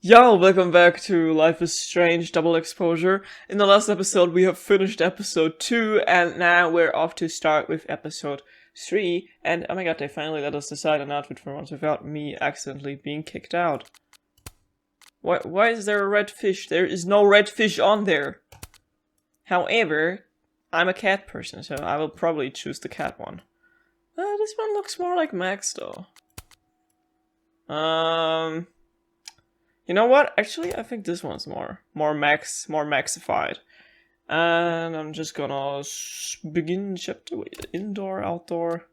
Yo, welcome back to Life is Strange Double Exposure. In the last episode we have finished episode 2 and now we're off to start with episode 3. And oh my god, they finally let us decide an outfit for once without me accidentally being kicked out. Why is there a red fish? There is no red fish on there. However, I'm a cat person, so I will probably choose the cat one. This one looks more like Max though. You know what? Actually, I think this one's more Maxified. And I'm just gonna begin chapter indoor, outdoor.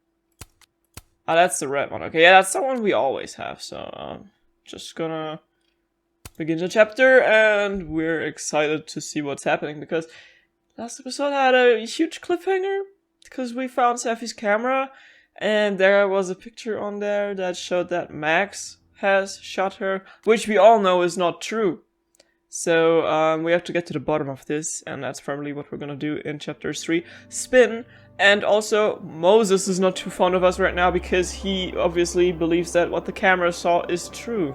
Ah, that's the red one. Okay, yeah, that's the one we always have. So, just gonna begin the chapter, and we're excited to see what's happening because last episode had a huge cliffhanger because we found Safi's camera, and there was a picture on there that showed that Max has shot her, which we all know is not true. So we have to get to the bottom of this, and that's probably what we're gonna do in chapter 3. Spin, and also Moses is not too fond of us right now because he obviously believes that what the camera saw is true.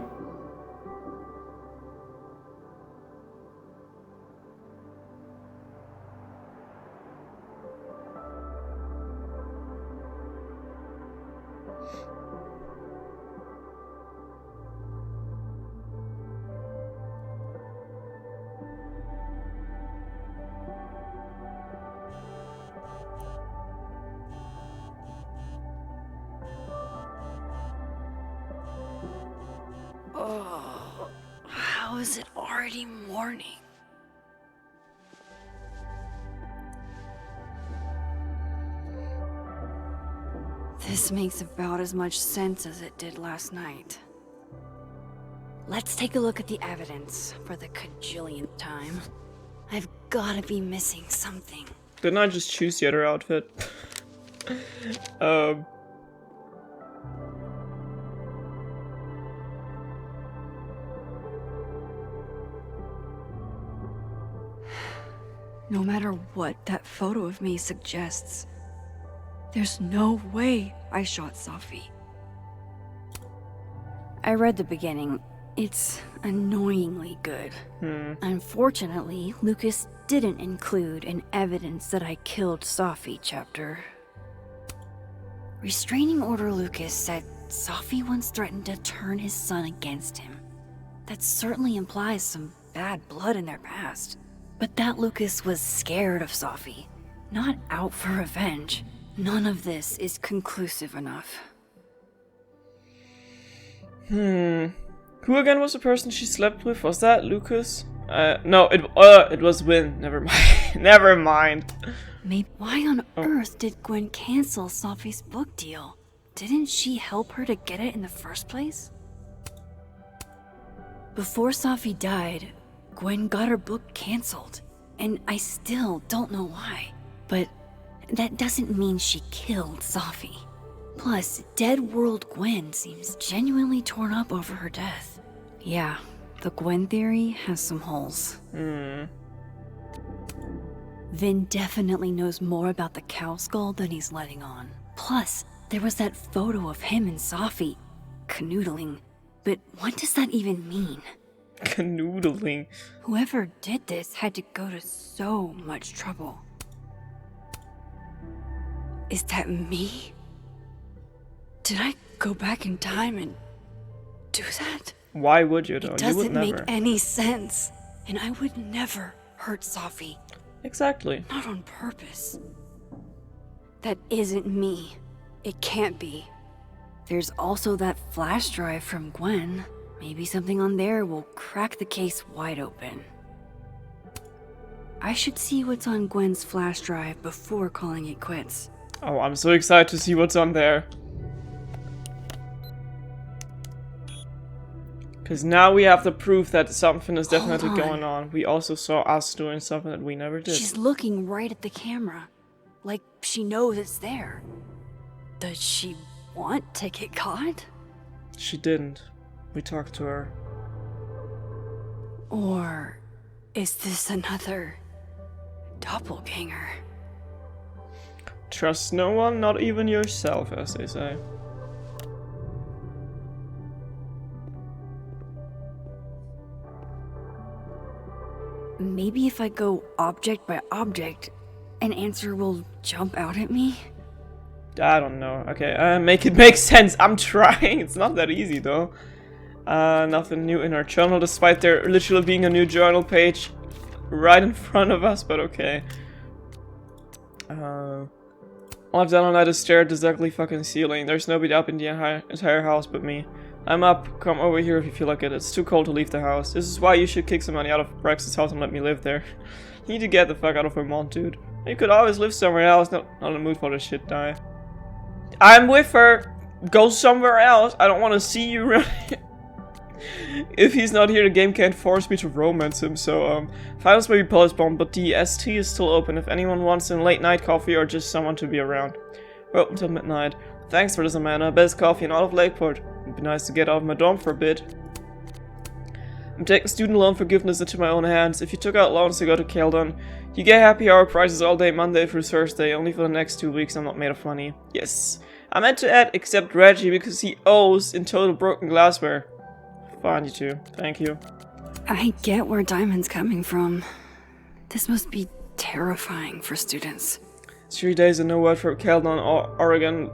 Oh, how is it already morning? This makes about as much sense as it did last night. Let's take a look at the evidence for the cajillionth time. I've gotta be missing something. Didn't I just choose the other outfit? No matter what that photo of me suggests, there's no way I shot Safi. I read the beginning. It's annoyingly good. Unfortunately, Lucas didn't include an evidence that I killed Safi chapter. Restraining Order Lucas said Safi once threatened to turn his son against him. That certainly implies some bad blood in their past. But that Lucas was scared of Safi, not out for revenge. None of this is conclusive enough. Who again was the person she slept with? Was that Lucas? No, it was Win. Never mind. Never mind. Maybe. Why on earth did Gwen cancel Safi's book deal? Didn't she help her to get it in the first place? Before Safi died, Gwen got her book canceled, and I still don't know why. But that doesn't mean she killed Safi. Plus, Dead World Gwen seems genuinely torn up over her death. Yeah, the Gwen theory has some holes. Vin definitely knows more about the cow skull than he's letting on. Plus, there was that photo of him and Safi canoodling. But what does that even mean? Canoodling. Whoever did this had to go to so much trouble. Is that me? Did I go back in time and do that? Why would you though? It You would doesn't never. make any sense. And I would never hurt Safi. Exactly. Not on purpose. That isn't me. It can't be. There's also that flash drive from Gwen. Maybe something on there will crack the case wide open. I should see what's on Gwen's flash drive before calling it quits. Oh, I'm so excited to see what's on there. Because now we have the proof that something is definitely going on. We also saw us doing something that we never did. She's looking right at the camera. Like she knows it's there. Does she want to get caught? She didn't. We talked to her. Or is this another doppelganger? Trust no one, not even yourself, as they say. maybe if I go object by object, an answer will jump out at me? I don't know. Okay, make it make sense. I'm trying. It's not that easy though. Nothing new in our journal, despite there literally being a new journal page right in front of us, but okay. All I've done all night is stare at this ugly fucking ceiling. There's nobody up in the entire house but me. I'm up. Come over here if you feel like it. It's too cold to leave the house. This is why you should kick some money out of Brax's house and let me live there. You need to get the fuck out of Vermont, dude. You could always live somewhere else. Not in the mood for this shit, die. I'm with her. Go somewhere else. I don't want to see you running. If he's not here, the game can't force me to romance him, so, finals may be postponed, but the ST is still open if anyone wants a late night coffee or just someone to be around. We're open till midnight. Thanks for this, Amanda. Best coffee in all of Lakeport. It'd be nice to get out of my dorm for a bit. I'm taking student loan forgiveness into my own hands. If you took out loans to go to Keldon, you get happy hour prices all day Monday through Thursday, only for the next 2 weeks. I'm not made of money. Yes. I meant to add except Reggie because he owes in total broken glassware. Fine, you two. Thank you. I get where Diamond's coming from. This must be terrifying for students. 3 days and no word from Keldon or Oregon.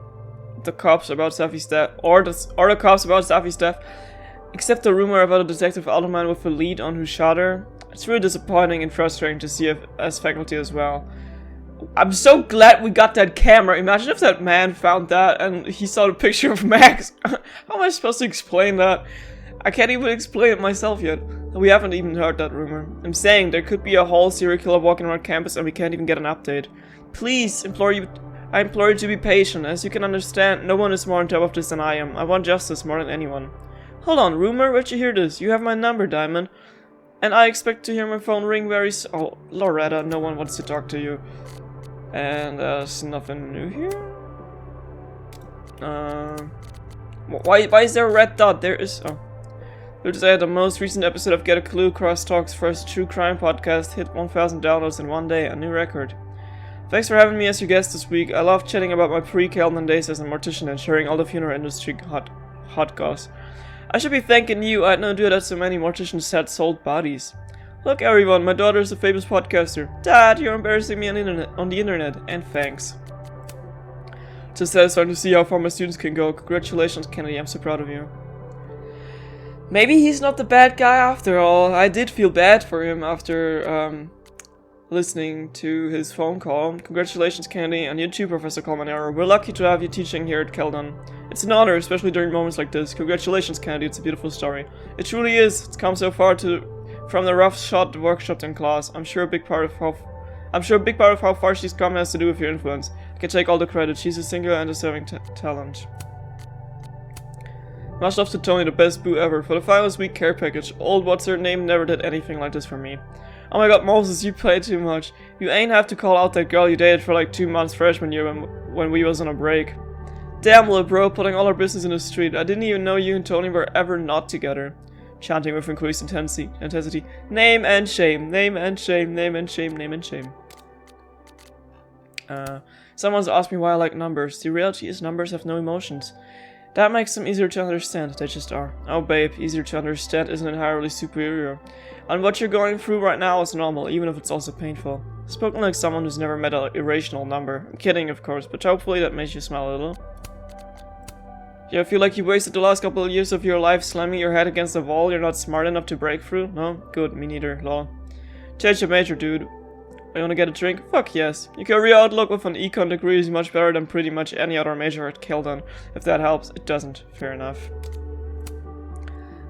The cops about Safi's death, or the cops about Safi's death, except the rumor about a detective alderman with a lead on who shot her. It's really disappointing and frustrating to see as faculty as well. I'm so glad we got that camera. Imagine if that man found that and he saw the picture of Max. How am I supposed to explain that? I can't even explain it myself yet. We haven't even heard that rumor. I'm saying there could be a whole serial killer walking around campus and we can't even get an update. Please, I implore you to be patient. As you can understand, no one is more on top of this than I am. I want justice more than anyone. Hold on, rumor? Where'd you hear this? You have my number, Diamond. And I expect to hear my phone ring very soon. Oh, Loretta, no one wants to talk to you. And there's nothing new here? Why is there a red dot? There is... Oh. Let's say the most recent episode of Get a Clue, Crosstalk's first true crime podcast, hit 1,000 downloads in one day, a new record. Thanks for having me as your guest this week. I love chatting about my pre-Keldon days as a mortician and sharing all the funeral industry hot goss. I should be thanking you. I had no idea that so many morticians had sold bodies. Look everyone, my daughter is a famous podcaster. Dad, you're embarrassing me on the internet, and thanks. Just satisfying to see how far my students can go. Congratulations, Kennedy, I'm so proud of you. Maybe he's not the bad guy after all. I did feel bad for him after listening to his phone call. Congratulations, Kennedy, and you too, Professor Colmanero. We're lucky to have you teaching here at Keldon. It's an honor, especially during moments like this. Congratulations, Kennedy, it's a beautiful story. It truly is. It's come so far from the rough shot workshop in class. I'm sure a big part of how far she's come has to do with your influence. I can take all the credit. She's a singular and deserving talent. Much love to Tony, the best boo ever. For the finals week care package, old what's her name never did anything like this for me. Oh my god, Moses, you play too much. You ain't have to call out that girl you dated for like 2 months freshman year when we was on a break. Damn little bro, putting all our business in the street. I didn't even know you and Tony were ever not together. Chanting with increased intensity. Name and shame, name and shame, name and shame, name and shame. Someone's asked me why I like numbers. The reality is numbers have no emotions. That makes them easier to understand, they just are. Oh babe, easier to understand isn't entirely superior. And what you're going through right now is normal, even if it's also painful. Spoken like someone who's never met an irrational number. I'm kidding, of course, but hopefully that makes you smile a little. Do you feel like you wasted the last couple of years of your life slamming your head against a wall you're not smart enough to break through? No? Good, me neither, lol. Change your major, dude. You wanna get a drink? Fuck yes. Your career outlook with an econ degree is much better than pretty much any other major at Keldon. If that helps, it doesn't. Fair enough.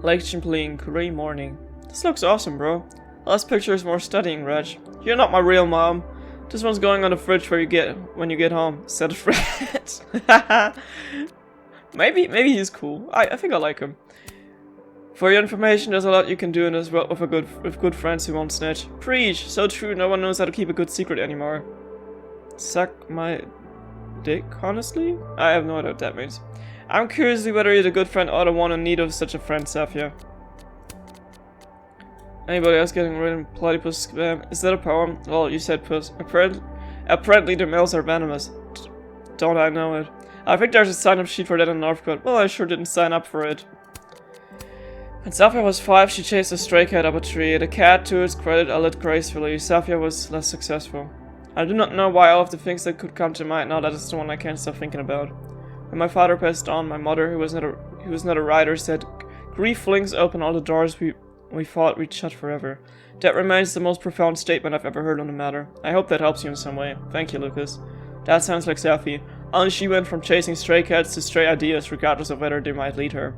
Lake Champlain, gray morning. This looks awesome, bro. Last picture is more studying, Reg. You're not my real mom. This one's going on the fridge when you get home. Said Fred. maybe he's cool. I think I like him. For your information, there's a lot you can do in this world with good friends who won't snitch. Preach! So true, no one knows how to keep a good secret anymore. Suck my dick, honestly? I have no idea what that means. I'm curious whether you're the good friend or the one in need of such a friend, Safia. Anybody else getting rid of platypus spam? Is that a poem? Well, you said puss. Apparently the males are venomous. Don't I know it? I think there's a sign-up sheet for that in Northcote. Well, I sure didn't sign up for it. When Safia was 5, she chased a stray cat up a tree. The cat, to its credit, led gracefully. Safia was less successful. I do not know why all of the things that could come to mind now, that is the one I can't stop thinking about. When my father passed on, my mother, who was not a writer, said, "Grief flings open all the doors we thought we'd shut forever." That remains the most profound statement I've ever heard on the matter. I hope that helps you in some way. Thank you, Lucas. That sounds like Safi. Only she went from chasing stray cats to stray ideas, regardless of where they might lead her.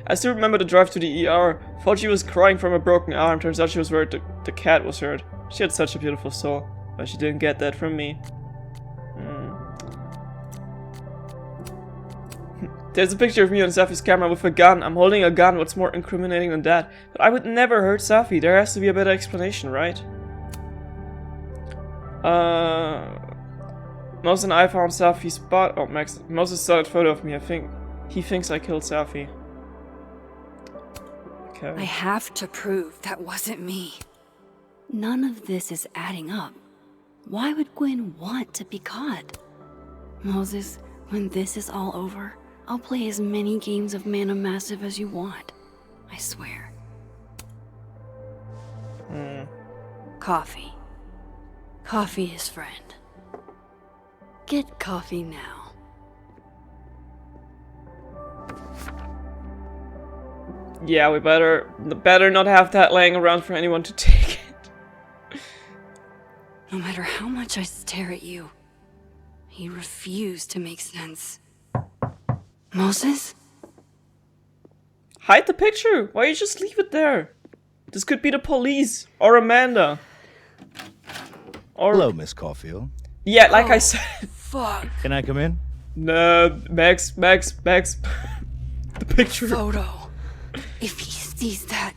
I still remember the drive to the ER. Thought she was crying from a broken arm. Turns out she was worried the cat was hurt. She had such a beautiful soul, but she didn't get that from me. There's a picture of me on Safi's camera with a gun. I'm holding a gun. What's more incriminating than that? But I would never hurt Safi. There has to be a better explanation, right? Moses and I found Safi's spot. Oh, Max. Moses saw that photo of me. I think he thinks I killed Safi. Okay. I have to prove that wasn't me. None of this is adding up. Why would Gwen want to be caught? Moses, when this is all over, I'll play as many games of Mana Massive as you want. I swear. Coffee. Coffee is friend. Get coffee now. Yeah, we better not have that laying around for anyone to take it. No matter how much I stare at you, he refused to make sense. Moses? Hide the picture. Why you just leave it there? This could be the police or Amanda. Or hello, Miss Caulfield. yeah, like I said. Fuck. Can I come in? No, Max. The picture. Photo. If he sees that.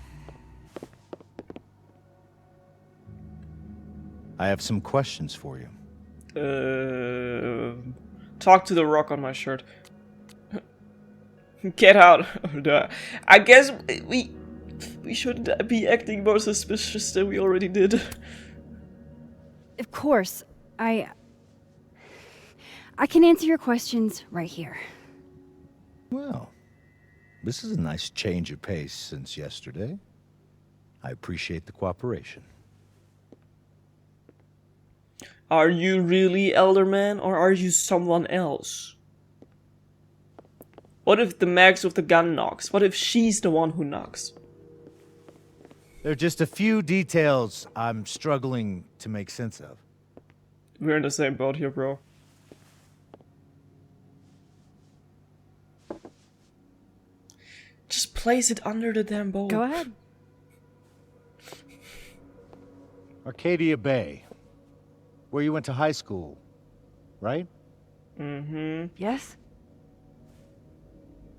I have some questions for you. Talk to the rock on my shirt. Get out. I guess we shouldn't be acting more suspicious than we already did. Of course. I can answer your questions right here. Well, this is a nice change of pace since yesterday. I appreciate the cooperation. Are you really Elderman, or are you someone else? What if the Max with the gun knocks? What if she's the one who knocks? There are just a few details I'm struggling to make sense of. We're in the same boat here, bro. Just place it under the damn boat. Go ahead. Arcadia Bay, where you went to high school, right? Mm-hmm. Yes?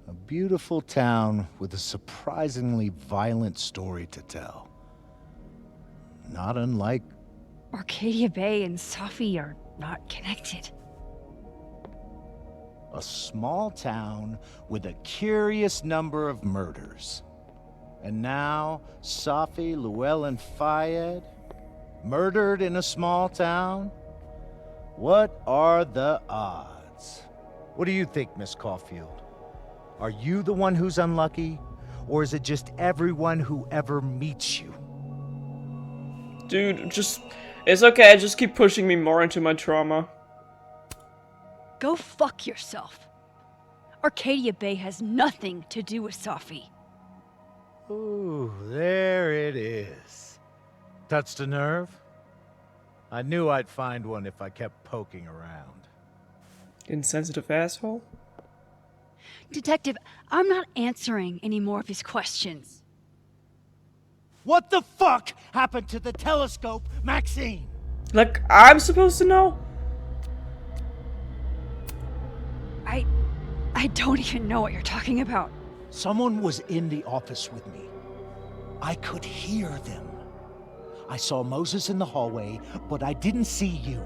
A beautiful town with a surprisingly violent story to tell. Not unlike... Arcadia Bay and Safi are not connected. a small town with a curious number of murders. And now, Safi, Llewellyn Fayed, murdered in a small town? What are the odds? What do you think, Miss Caulfield? Are you the one who's unlucky? Or is it just everyone who ever meets you? Dude, it's okay, just keep pushing me more into my trauma. Go fuck yourself. Arcadia Bay has nothing to do with Safi. Ooh, there it is. Touched a nerve? I knew I'd find one if I kept poking around. Insensitive asshole? Detective, I'm not answering any more of his questions. What the fuck happened to the telescope, Maxine? Like, I'm supposed to know? I don't even know what you're talking about. Someone was in the office with me. I could hear them. I saw Moses in the hallway, but I didn't see you.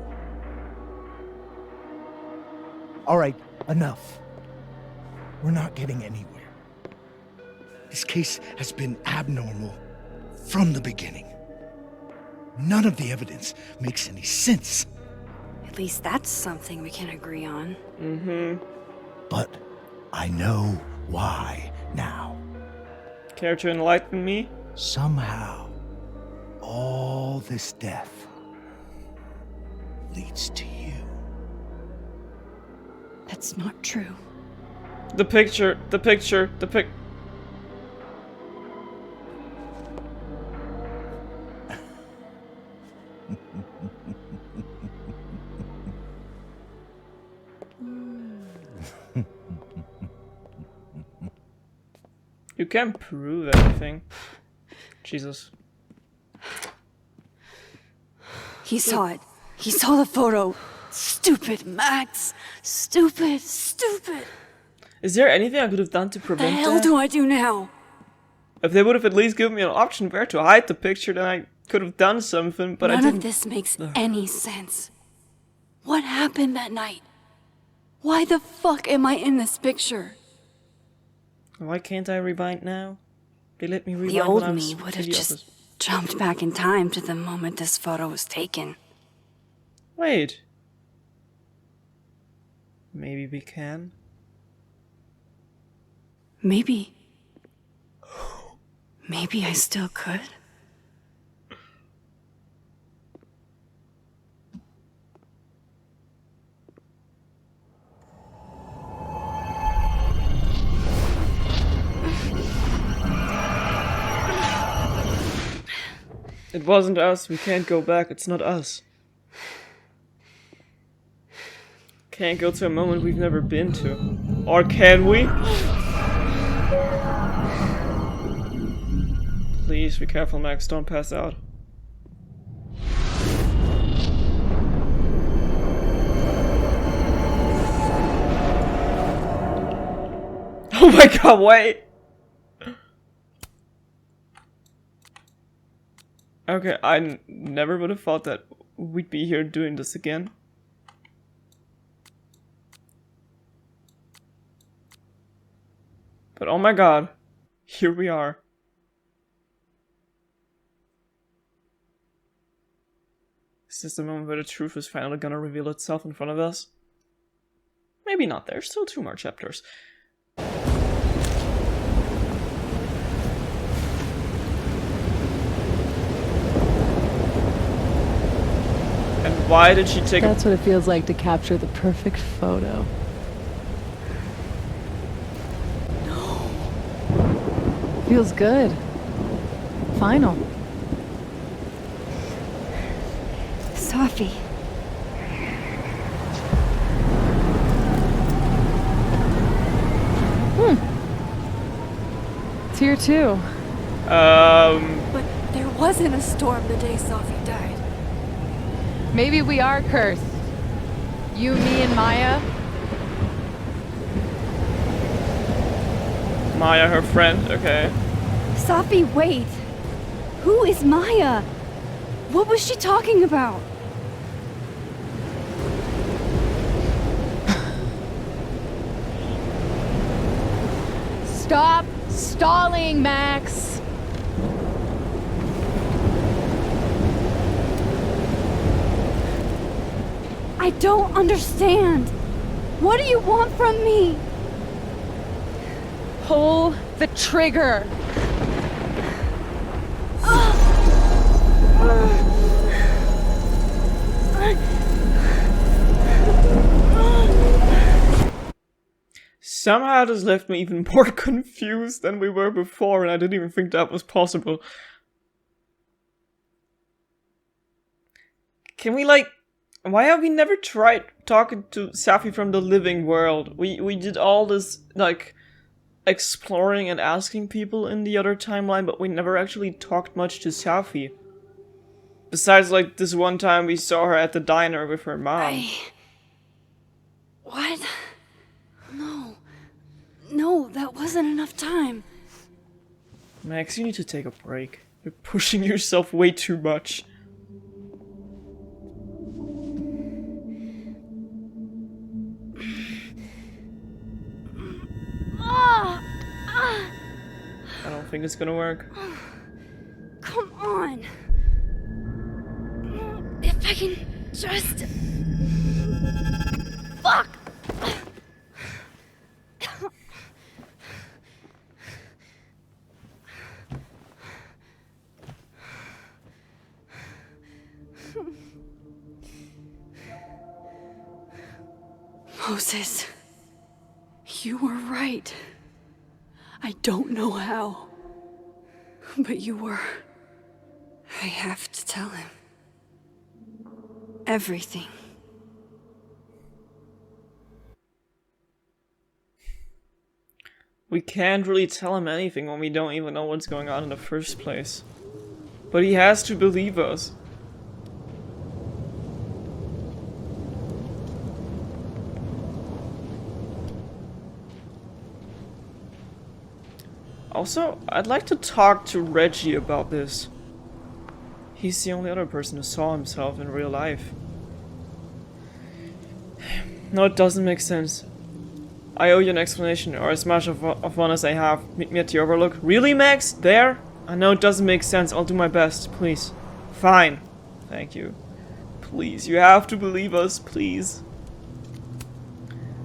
All right, enough. We're not getting anywhere. This case has been abnormal from the beginning. None of the evidence makes any sense. At least that's something we can agree on. Mm-hmm. But I know why Now, Care to enlighten me? somehow, all this death leads to you. That's not true. The picture. You can't prove anything. Jesus. He saw it. He saw the photo. Stupid, Max. Stupid, stupid. Is there anything I could have done to The prevent hell that? do I do now? If they would have at least given me an option where to hide the picture, then I could have done something, but I None didn't. of this makes any sense. What happened that night? Why the fuck am I in this picture? Why can't I rewind now? They let me rewind The when old I was me would in have the just office. jumped back in time to the moment this photo was taken. Wait. Maybe we can? Maybe. Maybe I still could. It wasn't us, we can't go back, it's not us. Can't go to a moment we've never been to. Or can we? Please be careful, Max, don't pass out. Oh my god, wait! Okay, I never would have thought that we'd be here doing this again. But oh my god, here we are. Is this the moment where the truth is finally gonna reveal itself in front of us? Maybe not, there's still 2 more chapters. And why did she take That's what it feels like to capture the perfect photo. No. Feels good. Final. Sophie. It's here too. But there wasn't a storm the day Sophie died. Maybe we are cursed. You, me, and Maya. Maya, her friend, okay. Sophie, wait. Who is Maya? What was she talking about? Stop stalling, Max. I don't understand. What do you want from me? Pull the trigger. Somehow this left me even more confused than we were before, and I didn't even think that was possible. Can we, like... Why have we never tried talking to Safi from the living world? We did all this, like, exploring and asking people in the other timeline, but we never actually talked much to Safi. Besides, like, this one time we saw her at the diner with her mom. What? No. No, that wasn't enough time. Max, you need to take a break. You're pushing yourself way too much. I don't think it's gonna work. Come on. If I can just... Fuck! Moses, you were right. I don't know how, but you were. I have to tell him. Everything. We can't really tell him anything when we don't even know what's going on in the first place. But he has to believe us. Also, I'd like to talk to Reggie about this. He's the only other person who saw himself in real life. No, it doesn't make sense. I owe you an explanation, or as much of one as I have. Meet me at the Overlook. Really, Max? There? I know it doesn't make sense. I'll do my best. Please. Fine. Thank you. Please, you have to believe us, please.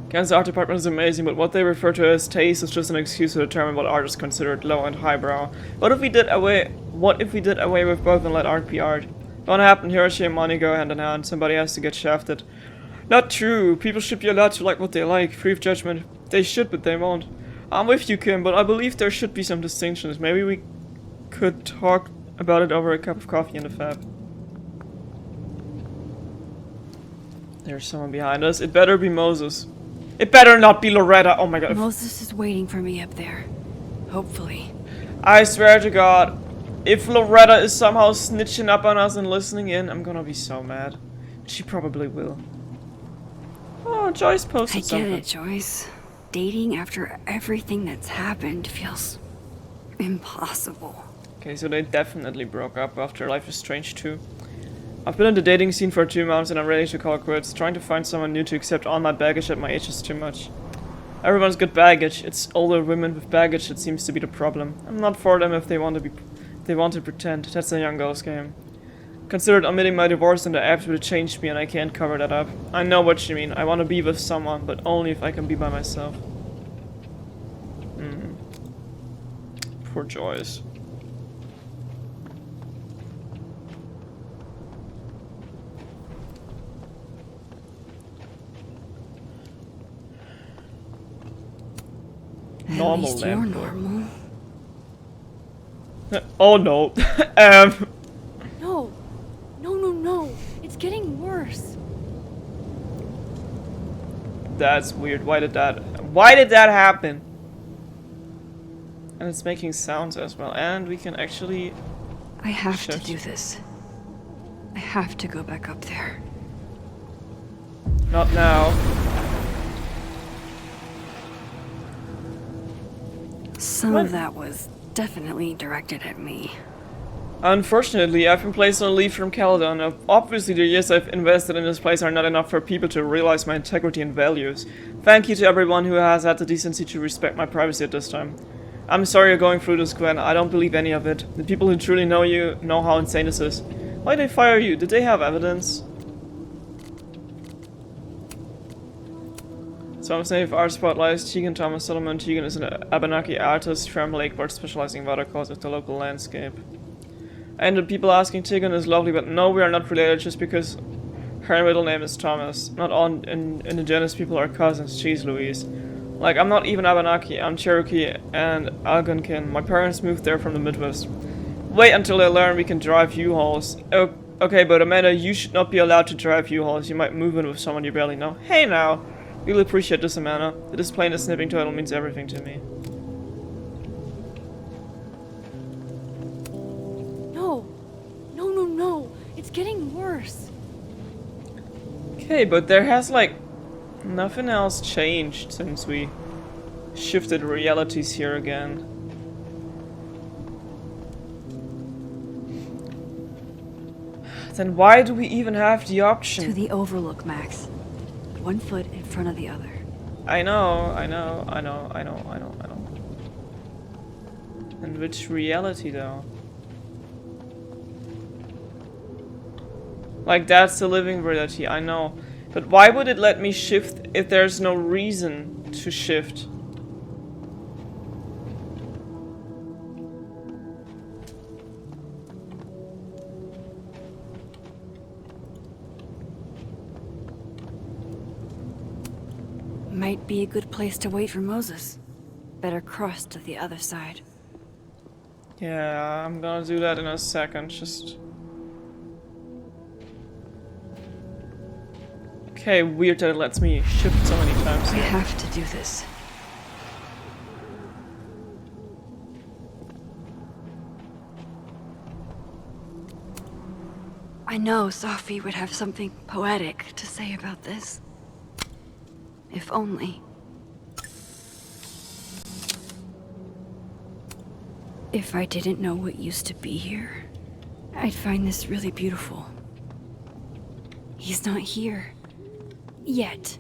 Kansas art department is amazing, but what they refer to as taste is just an excuse to determine what art is considered low and highbrow. What if we did away with both and let art be art? Don't happen, Hiroshi and money go hand in hand. Somebody has to get shafted. Not true. People should be allowed to like what they like. Free of judgment. They should, but they won't. I'm with you, Kim, but I believe there should be some distinctions. Maybe we could talk about it over a cup of coffee in the fab. There's someone behind us. It better be Moses. It better not be Loretta. Oh my god. Moses is waiting for me up there. Hopefully. I swear to god, if Loretta is somehow snitching up on us and listening in, I'm gonna be so mad. She probably will. Oh, Joyce posted something. I get it, Joyce. Dating after everything that's happened feels impossible. Okay, so they definitely broke up after Life is Strange 2. I've been in the dating scene for 2 months and I'm ready to call quits. Trying to find someone new to accept all my baggage at my age is too much. Everyone's got baggage. It's older women with baggage that seems to be the problem. I'm not for them if they want to pretend. That's a young girl's game. Considered omitting my divorce and the apps would have changed me and I can't cover that up. I know what you mean. I want to be with someone, but only if I can be by myself. Poor Joyce. Normal At least you're lamp. normal. Oh no. No. No. It's getting worse. That's weird. Why did that happen? And it's making sounds as well. And we can actually... I have Shit. to do this. I have to go back up there. Not now. Some What? of that was definitely directed at me. Unfortunately, I've been placed on leave from Caledon. Obviously, the years I've invested in this place are not enough for people to realize my integrity and values. Thank you to everyone who has had the decency to respect my privacy at this time. I'm sorry you're going through this, Gwen. I don't believe any of it. The people who truly know you know how insane this is. Why did they fire you? Did they have evidence? Some say if art spotlights, Tegan Thomas Solomon. Tegan is an Abenaki artist from Lakeport specializing in watercolors of the local landscape. And the people asking Tegan is lovely, but no, we are not related just because her middle name is Thomas. Not all indigenous people are cousins, jeez Louise. Like, I'm not even Abenaki, I'm Cherokee and Algonquin. My parents moved there from the Midwest. Wait until they learn we can drive U-Hauls. Okay, but Amanda, you should not be allowed to drive U-Hauls. You might move in with someone you barely know. Hey now! Really appreciate this, Amanda. The display in the snipping title means everything to me. No. It's getting worse. Okay, but there has, like, nothing else changed since we shifted realities here again. Then why do we even have the option? To the Overlook, Max. 1 foot in front of the other. I know. And which reality, though? Like, that's the living reality, I know. But why would it let me shift if there's no reason to shift? might be a good place to wait for Moses. Better cross to the other side. Yeah, I'm gonna do that in a second, just... Okay, weird that it lets me shift so many times. I have to do this. I know Sophie would have something poetic to say about this. If only. If I didn't know what used to be here, I'd find this really beautiful. He's not here. Yet.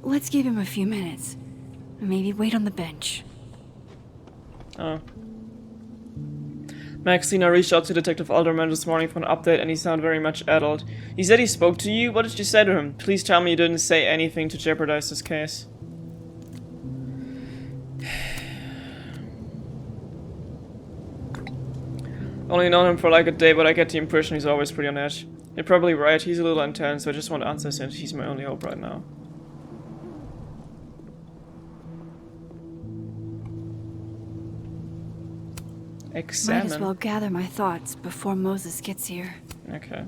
Let's give him a few minutes. Maybe wait on the bench. Oh. Maxina reached out to Detective Alderman this morning for an update and he sounded very much addled. He said he spoke to you? What did you say to him? Please tell me you didn't say anything to jeopardize this case. Only known him for like a day, but I get the impression he's always pretty on edge. You're probably right, he's a little intense, so I just want answers and he's my only hope right now. Examine. Might as well gather my thoughts before Moses gets here. Okay.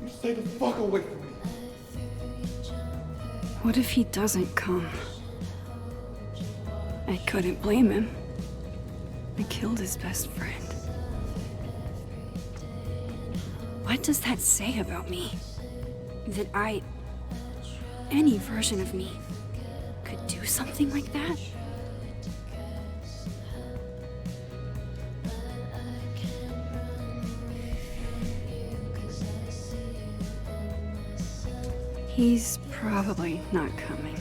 You stay the fuck away from me. What if he doesn't come? I couldn't blame him. I killed his best friend. What does that say about me? That any version of me, could do something like that? He's probably not coming.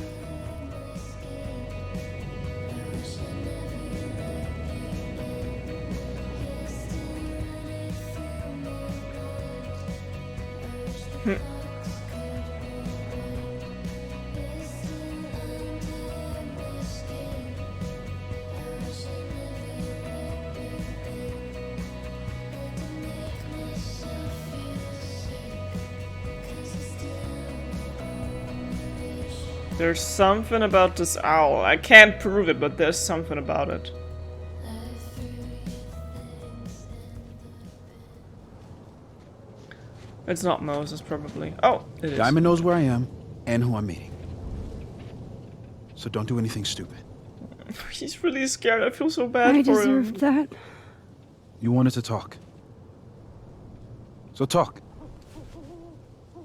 There's something about this owl. I can't prove it, but there's something about it. It's not Moses, probably. Oh, it is. Diamond knows where I am and who I'm meeting. So don't do anything stupid. He's really scared. I feel so bad I for him. deserved that. You wanted to talk. So talk.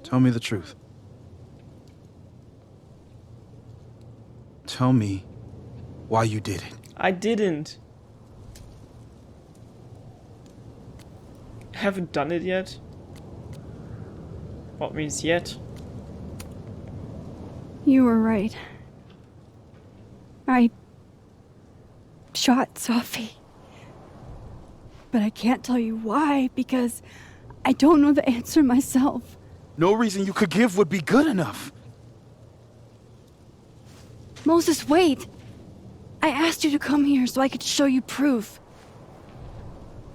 Tell me the truth. Tell me why you did it. I didn't. Haven't done it yet. What means yet? You were right. I shot Sophie. But I can't tell you why, because I don't know the answer myself. No reason you could give would be good enough. Moses, wait! I asked you to come here so I could show you proof.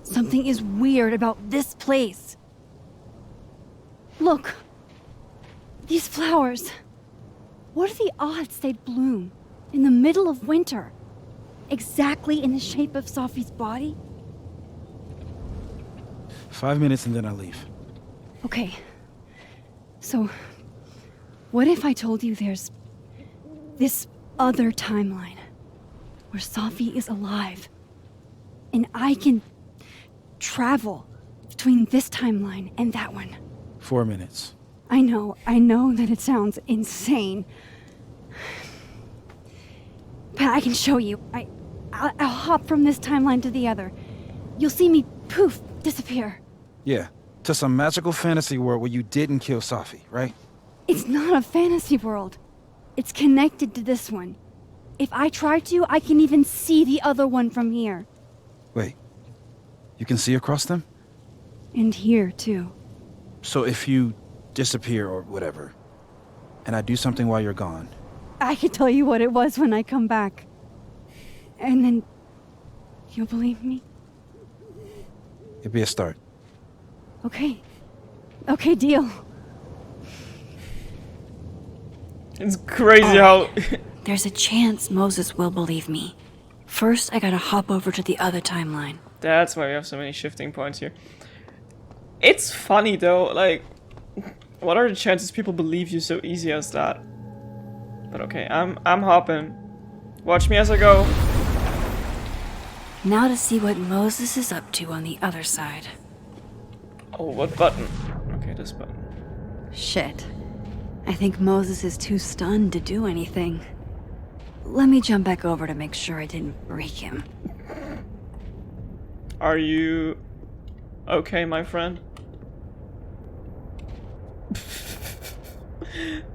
Something is weird about this place. Look. These flowers. What are the odds they'd bloom in the middle of winter? Exactly in the shape of Sophie's body? 5 minutes and then I leave. Okay. So, what if I told you there's this other timeline where Sophie is alive and I can travel between this timeline and that one? 4 minutes. I know that it sounds insane. But I can show you. I'll hop from this timeline to the other. You'll see me poof, disappear. Yeah, to some magical fantasy world where you didn't kill Sophie, right? It's not a fantasy world. It's connected to this one. If I try to, I can even see the other one from here. Wait, you can see across them? And here, too. So if you disappear or whatever, and I do something while you're gone, I can tell you what it was when I come back. And then you'll believe me? It'd be a start. Okay. Okay, deal. It's crazy how... There's a chance Moses will believe me. First, I gotta hop over to the other timeline. That's why we have so many shifting points here. It's funny though, like... What are the chances people believe you so easy as that? But okay, I'm hopping. Watch me as I go. Now to see what Moses is up to on the other side. Oh, what button? Okay, this button. Shit. I think Moses is too stunned to do anything. Let me jump back over to make sure I didn't break him. Are you... okay, my friend?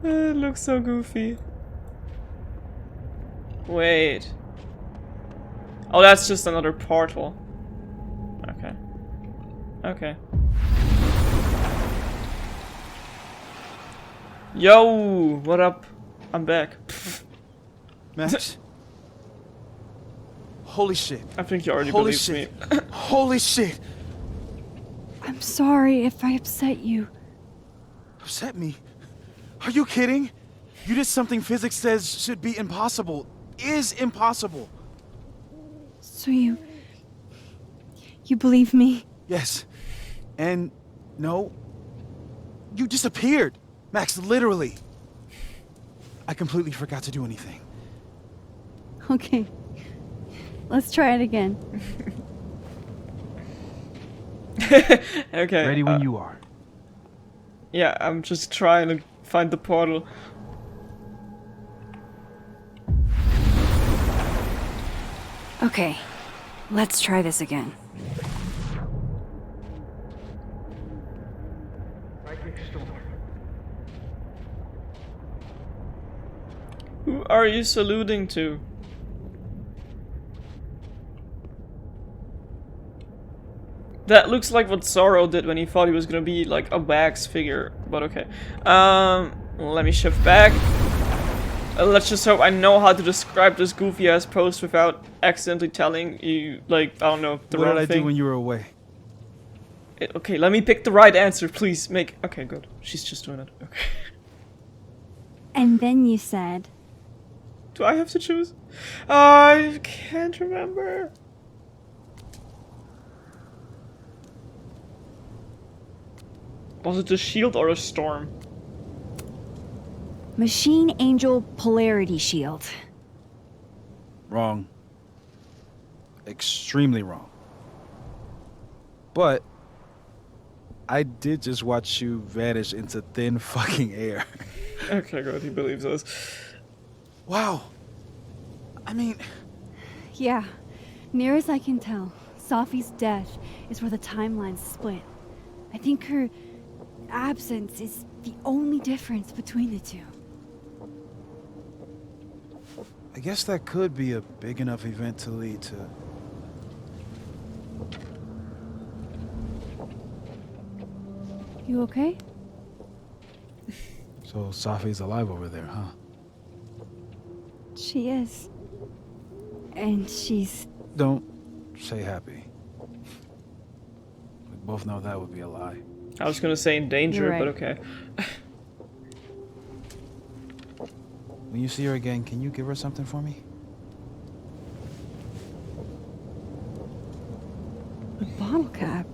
It looks so goofy. Wait. Oh, that's just another portal. Okay. Okay. Yo, what up? I'm back. Max? Holy shit. I think you already Holy believed shit. me. Holy shit. I'm sorry if I upset you. Upset me? Are you kidding? You did something physics says should be impossible. Is impossible. So you believe me? Yes. And no. You disappeared. Max, literally. I completely forgot to do anything. Okay. Let's try it again. Okay. Ready when you are. Yeah, I'm just trying to find the portal. Okay, let's try this again. Who are you saluting to? That looks like what Zorro did when he thought he was gonna be like a wax figure, but okay. Let me shift back. Let's just hope I know how to describe this goofy ass post without accidentally telling you, like, I don't know, the What wrong did I thing. do when you were away? Okay, let me pick the right answer, please. Okay, good. She's just doing it. Okay. And then you said, Do I have to choose? I can't remember. Was it a shield or a storm? Machine Angel Polarity Shield. Wrong. Extremely wrong. But I did just watch you vanish into thin fucking air. Okay, good. He believes us. Wow. I mean, Yeah. Near as I can tell, Safi's death is where the timelines split. I think her absence is the only difference between the two. I guess that could be a big enough event to lead to... You okay? So Safi's alive over there, huh? She is. And she's... Don't say happy. We both know that would be a lie. I was gonna say in danger, You're right. but okay. When you see her again, can you give her something for me? a bottle cap.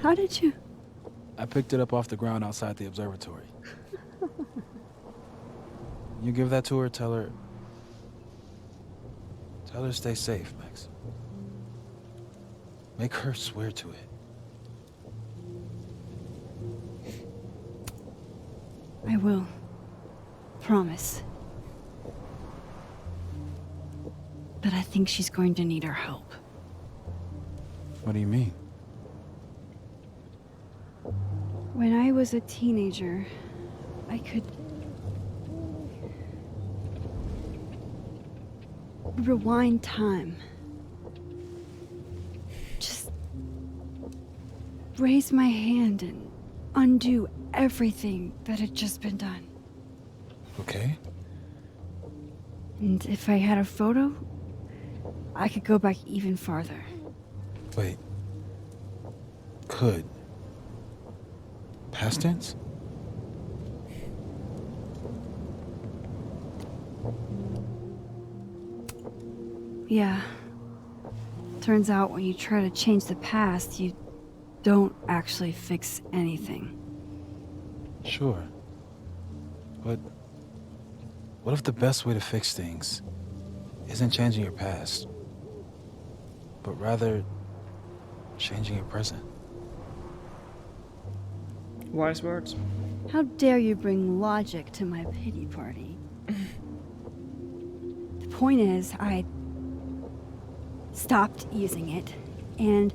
How did you... I picked it up off the ground outside the observatory. You give that to her, tell her to stay safe, Max. Make her swear to it. I will. Promise. But I think she's going to need our help. What do you mean? When I was a teenager, I could... rewind time. Just... raise my hand and undo everything that had just been done. Okay. And if I had a photo, I could go back even farther. Wait. could. Past tense? Yeah. Turns out when you try to change the past, you don't actually fix anything. Sure. But what if the best way to fix things isn't changing your past, but rather changing your present? Wise words. How dare you bring logic to my pity party? The point is, I stopped using it, and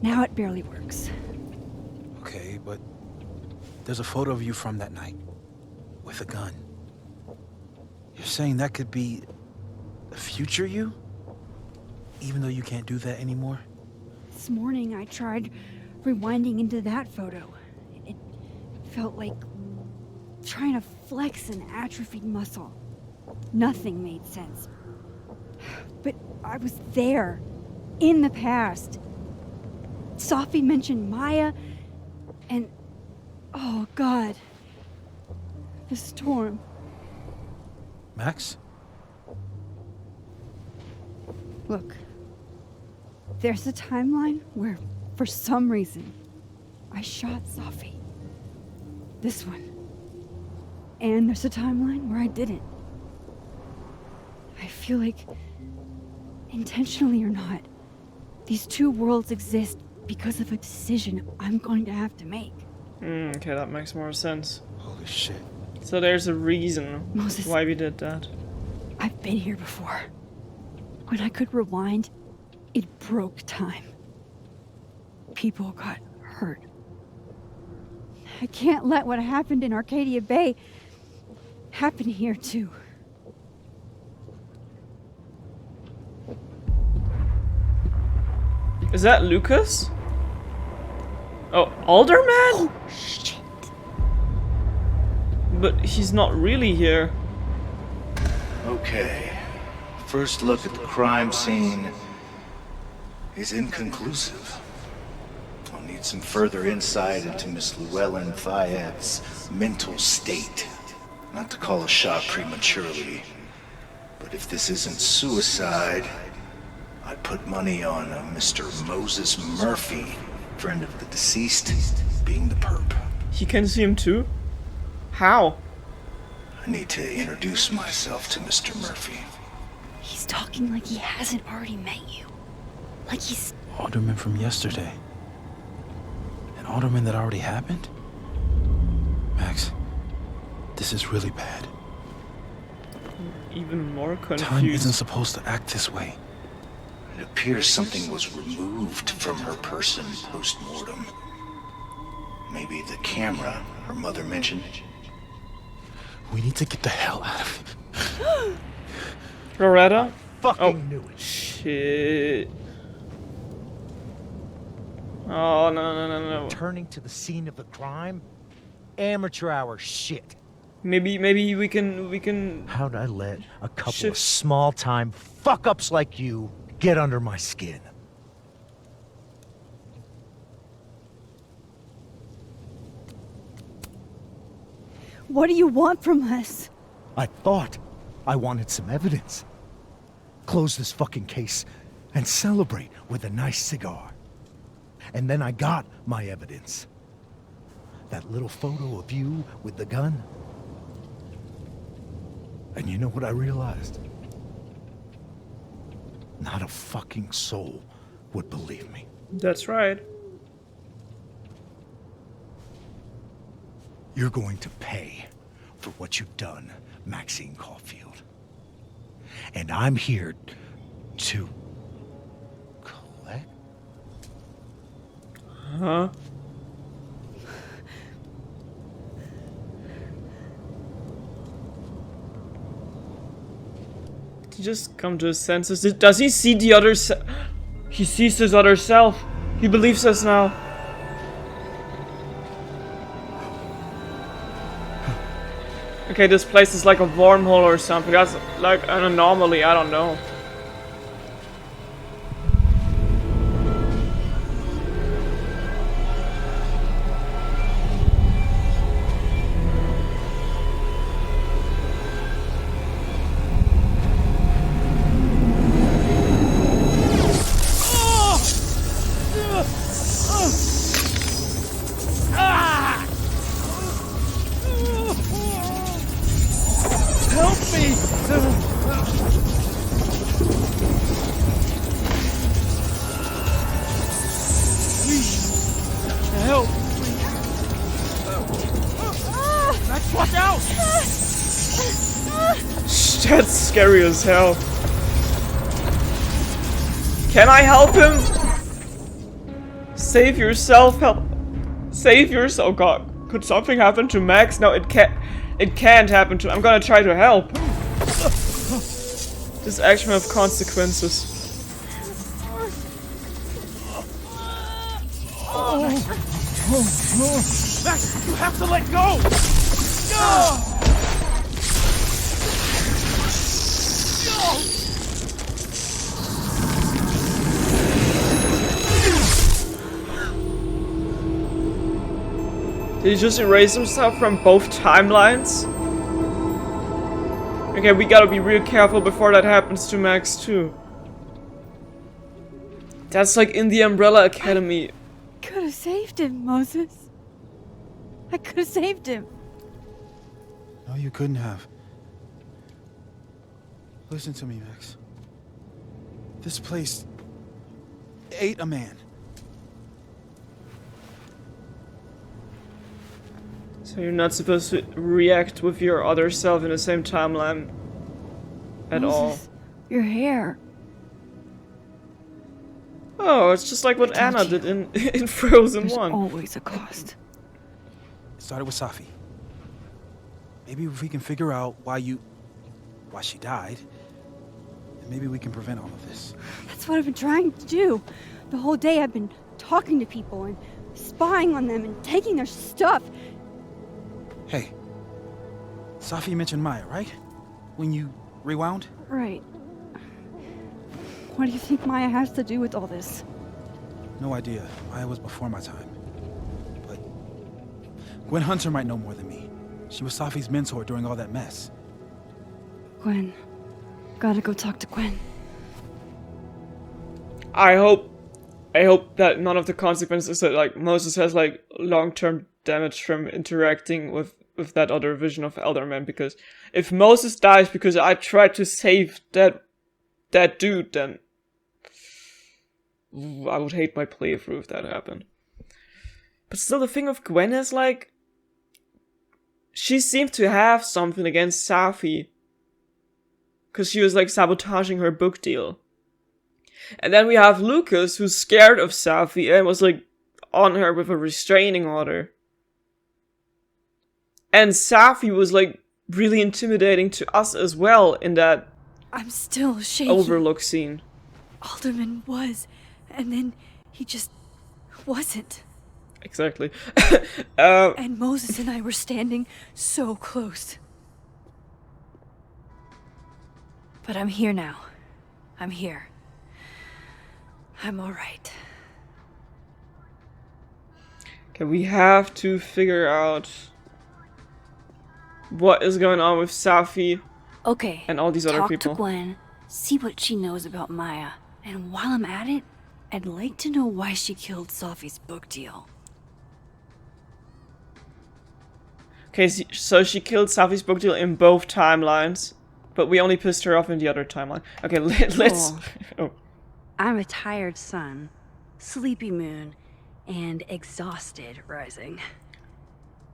now it barely works. Okay, but there's a photo of you from that night with a gun. You're saying that could be the future you? Even though you can't do that anymore? This morning I tried rewinding into that photo. It felt like trying to flex an atrophied muscle. Nothing made sense. But I was there, in the past. Sophie mentioned Maya, and oh God, the storm. Max? Look, there's a timeline where, for some reason, I shot Sophie. This one. And there's a timeline where I didn't. I feel like, intentionally or not, these two worlds exist because of a decision I'm going to have to make. Okay, that makes more sense. Holy shit. So there's a reason Moses. why we did that. I've been here before. When I could rewind, it broke time. People got hurt. I can't let what happened in Arcadia Bay happen here too. Is that Lucas? Oh, Alderman? Oh, shit. But he's not really here. Okay. First look at the crime scene is inconclusive. I'll need some further insight into Miss Llewellyn Fayette's mental state. Not to call a shot prematurely, but if this isn't suicide, I'd put money on a Mr. Moses Murphy, friend of the deceased, being the perp. He can see him too? How? I need to introduce myself to Mr. Murphy. He's talking like he hasn't already met you. Like he's... Alderman from yesterday. An alderman that already happened? Max, this is really bad. Even more confused. Time isn't supposed to act this way. It appears something was removed from her person post-mortem. Maybe the camera her mother mentioned. We need to get the hell out of here. Loretta? Fucking knew it. Shit. Oh, no. Turning to the scene of the crime? Amateur hour shit. Maybe we can... How'd I let a couple of Shift. small-time fuck-ups like you get under my skin? What do you want from us? I thought I wanted some evidence. Close this fucking case and celebrate with a nice cigar. And then I got my evidence. That little photo of you with the gun. And you know what I realized? Not a fucking soul would believe me. That's right. You're going to pay for what you've done, Maxine Caulfield. And I'm here to collect. Huh? Did he just come to his senses? Does he see the other He sees his other self. He believes us now. Okay, this place is like a wormhole or something. That's like an anomaly, I don't know. Help! Max, watch out! That's scary as hell. Can I help him? Save yourself, help. Save yourself. Oh god. Could something happen to Max? No, it can't. It can't happen to. I'm gonna try to help. This action have consequences. Max, you have to let go! Did he just erase himself from both timelines? Okay, we gotta be real careful before that happens to Max too. That's like in the Umbrella Academy. Could have saved him, Moses. I could have saved him. No, you couldn't have. Listen to me, Max. This place ate a man. So you're not supposed to react with your other self in the same timeline at all. Moses, your hair. Oh, it's just like what Anna did in Frozen There's 1. always a cost. It started with Safi. Maybe if we can figure out why she died, then maybe we can prevent all of this. That's what I've been trying to do. The whole day I've been talking to people and spying on them and taking their stuff. Hey, Safi mentioned Maya, right? When you rewound? Right. What do you think Maya has to do with all this? No idea. Maya was before my time. But Gwen Hunter might know more than me. She was Safi's mentor during all that mess. Gwen. Gotta go talk to Gwen. I hope that none of the consequences that like Moses has like long-term damage from interacting with that other vision of Elderman, because if Moses dies because I tried to save that dude, then I would hate my playthrough if that happened. But still, the thing with Gwen is like she seemed to have something against Safi because she was like sabotaging her book deal. And then we have Lucas, who's scared of Safi and was like on her with a restraining order. And Safi was like really intimidating to us as well in that I'm still shaky. overlook scene. Alderman was, and then he just wasn't. Exactly. And Moses and I were standing so close. But I'm here now. I'm here. I'm alright. Okay, we have to figure out what is going on with Safi Okay. and all these other talk people. to Gwen, see what she knows about Maya, and while I'm at it, I'd like to know why she killed Safi's book deal. Okay, so she killed Safi's book deal in both timelines, but we only pissed her off in the other timeline. Okay, let's... Cool. Oh. I'm a tired sun, sleepy moon, and exhausted rising.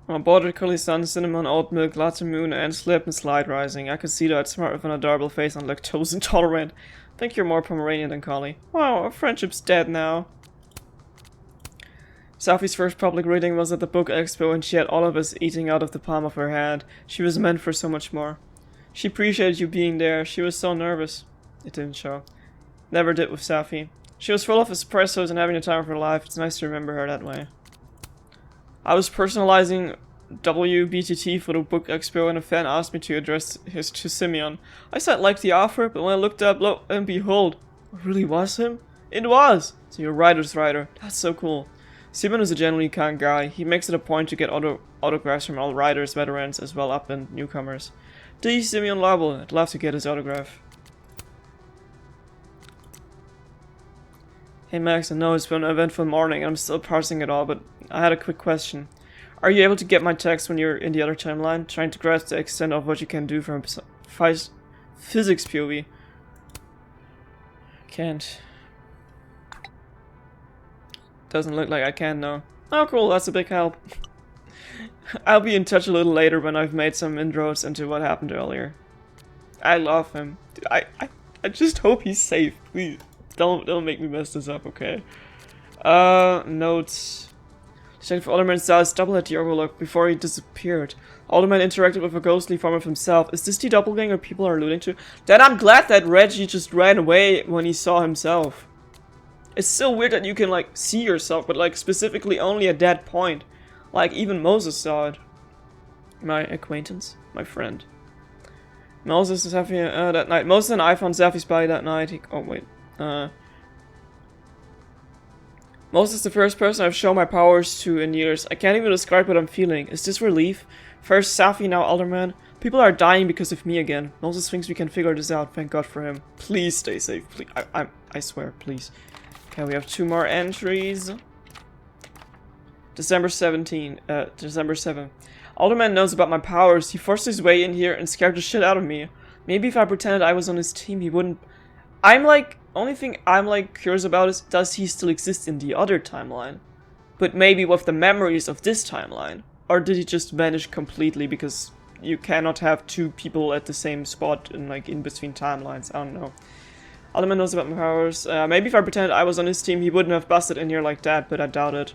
Well, border collie sun, cinnamon, oat milk, latte moon, and slip and slide rising. I could see that smart with an adorable face and lactose intolerant. Think you're more Pomeranian than collie. Wow, our friendship's dead now. Safi's first public reading was at the book expo and she had all of us eating out of the palm of her hand. She was meant for so much more. She appreciated you being there. She was so nervous. It didn't show. Never did with Safi. She was full of espressos and having the time of her life. It's nice to remember her that way. I was personalizing WBTT for the book expo and a fan asked me to address his to Simeon. I said like the offer, but when I looked up, lo and behold, it really was him? It was! So you're writer's writer. That's so cool. Simeon is a genuinely kind guy. He makes it a point to get autographs from all writers, veterans, as well up and newcomers. D. Simeon Lobel. I'd love to get his autograph. Hey Max, I know it's been an eventful morning. I'm still parsing it all, but I had a quick question. Are you able to get my text when you're in the other timeline? Trying to grasp the extent of what you can do from physics POV. Can't. Doesn't look like I can, no. Oh, cool, that's a big help. I'll be in touch a little later when I've made some inroads into what happened earlier. I love him. Dude, I just hope he's safe, please. Don't make me mess this up, okay? Notes. Detective Alderman saw his double at the Overlook before he disappeared. Alderman interacted with a ghostly form of himself. Is this the doppelganger people are alluding to? Then I'm glad that Reggie just ran away when he saw himself. It's so weird that you can, like, see yourself, but, like, specifically only at that point. Like, even Moses saw it. My acquaintance? My friend. Moses and Safi, that night. Moses and I found Safi's body that night. Oh, wait. Moses is the first person I've shown my powers to in years. I can't even describe what I'm feeling. Is this relief? First Safi, now Alderman. People are dying because of me again. Moses thinks we can figure this out. Thank God for him. Please stay safe. Please. I swear, please. Okay, we have 2 more entries. December 7th. Alderman knows about my powers. He forced his way in here and scared the shit out of me. Maybe if I pretended I was on his team, he wouldn't... Only thing I'm, like, curious about is, does he still exist in the other timeline? But maybe with the memories of this timeline? Or did he just vanish completely because you cannot have 2 people at the same spot in, like, in between timelines? I don't know. Alderman knows about my powers. Maybe if I pretended I was on his team, he wouldn't have busted in here like that, but I doubt it.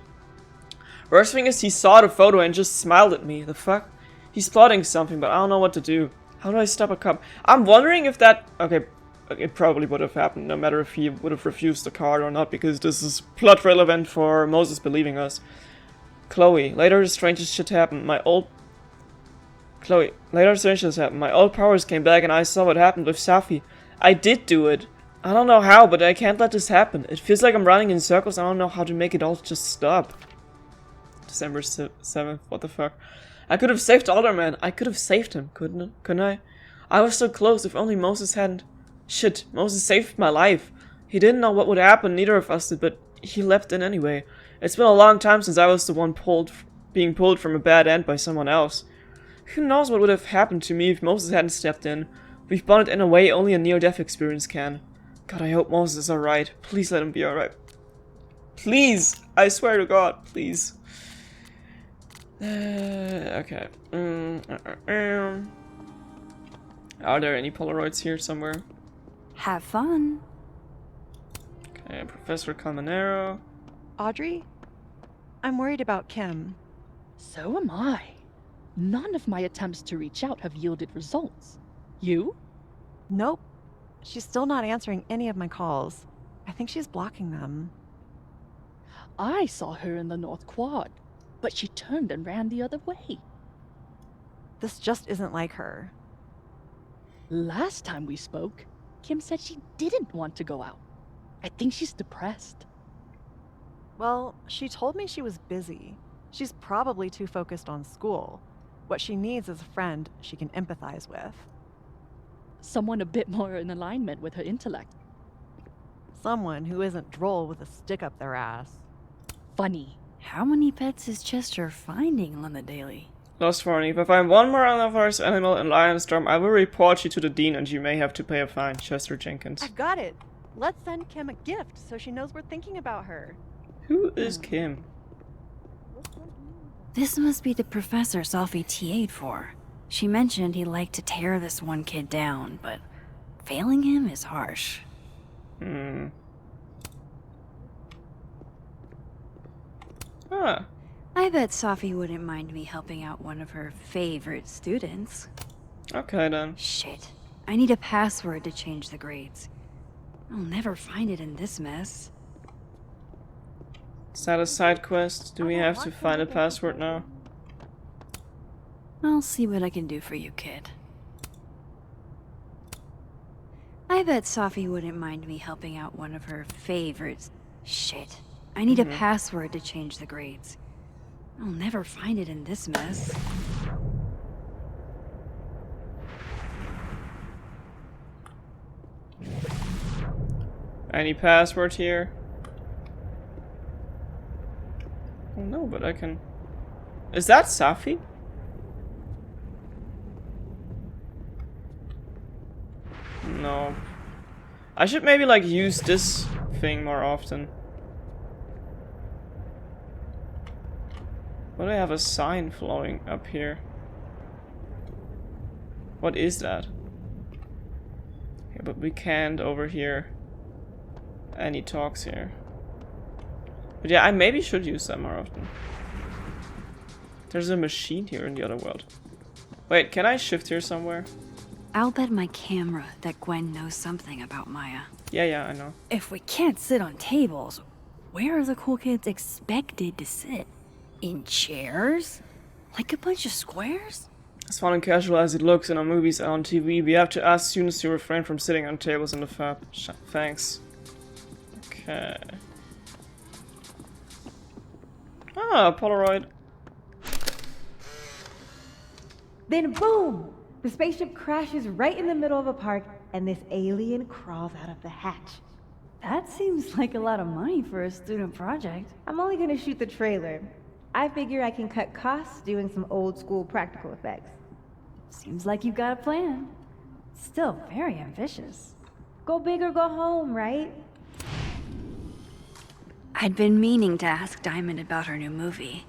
Worst thing is he saw the photo and just smiled at me. The fuck? He's plotting something, but I don't know what to do. How do I stop a cop? I'm wondering if that... Okay, it probably would have happened, no matter if he would have refused the card or not, because this is plot relevant for Moses believing us. Chloe. Later the strangest shit happened. Later the strangest happened. My old powers came back and I saw what happened with Safi. I did do it. I don't know how, but I can't let this happen. It feels like I'm running in circles. I don't know how to make it all just stop. December 7th. What the fuck? I could have saved Alderman. I could have saved him, couldn't I? I was so close. If only Moses hadn't... Shit, Moses saved my life. He didn't know what would happen, neither of us did, but he leapt in anyway. It's been a long time since I was the one being pulled from a bad end by someone else. Who knows what would have happened to me if Moses hadn't stepped in. We've bonded in a way only a near-death experience can. God, I hope Moses is alright. Please let him be alright. Please! I swear to God, please. Okay. Are there any Polaroids here somewhere? Have fun. Okay, Professor Calmanero. Audrey? I'm worried about Kim. So am I. None of my attempts to reach out have yielded results. You? Nope. She's still not answering any of my calls. I think she's blocking them. I saw her in the North Quad, but she turned and ran the other way. This just isn't like her. Last time we spoke, Kim said she didn't want to go out. I think she's depressed. Well, she told me she was busy. She's probably too focused on school. What she needs is a friend she can empathize with. Someone a bit more in alignment with her intellect. Someone who isn't droll with a stick up their ass. Funny. How many pets is Chester finding on the daily? Lost warning. If I find one more unauthorized animal in Lionstorm, I will report you to the Dean and you may have to pay a fine. Chester Jenkins. I've got it. Let's send Kim a gift so she knows we're thinking about her. Who is Kim? This must be the professor Sophie TA'd for. She mentioned he liked to tear this one kid down, but failing him is harsh. Ah. I bet Sophie wouldn't mind me helping out one of her favorite students. Okay then. Shit. I need a password to change the grades. I'll never find it in this mess. Is that a side quest? Do we have to find a password now? I'll see what I can do for you, kid. I bet Sophie wouldn't mind me helping out one of her favorites. Shit. I need a password to change the grades. I'll never find it in this mess. Any password here? Oh no, but I can... Is that Safi? No. I should maybe like use this thing more often. Why do I have a sign flowing up here? What is that? Okay, but we can't over here. Any talks here. But yeah, I maybe should use that more often. There's a machine here in the other world. Wait, can I shift here somewhere? I'll bet my camera that Gwen knows something about Maya. Yeah, I know. If we can't sit on tables, where are the cool kids expected to sit? In chairs? Like a bunch of squares? As fun and casual as it looks in our movies and on TV, we have to ask students to refrain from sitting on tables in the fab. Thanks. Okay. Ah, Polaroid. Then boom! The spaceship crashes right in the middle of a park, and this alien crawls out of the hatch. That seems like a lot of money for a student project. I'm only gonna shoot the trailer. I figure I can cut costs doing some old school practical effects. Seems like you've got a plan. Still very ambitious. Go big or go home, right? I'd been meaning to ask Diamond about her new movie.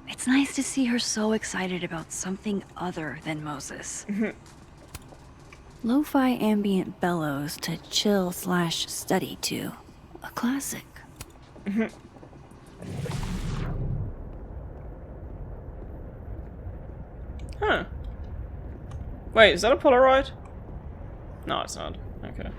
It's nice to see her so excited about something other than Moses. Lo-fi ambient bellows to chill/study to. A classic. Huh. Wait, is that a Polaroid? No, it's not. Okay.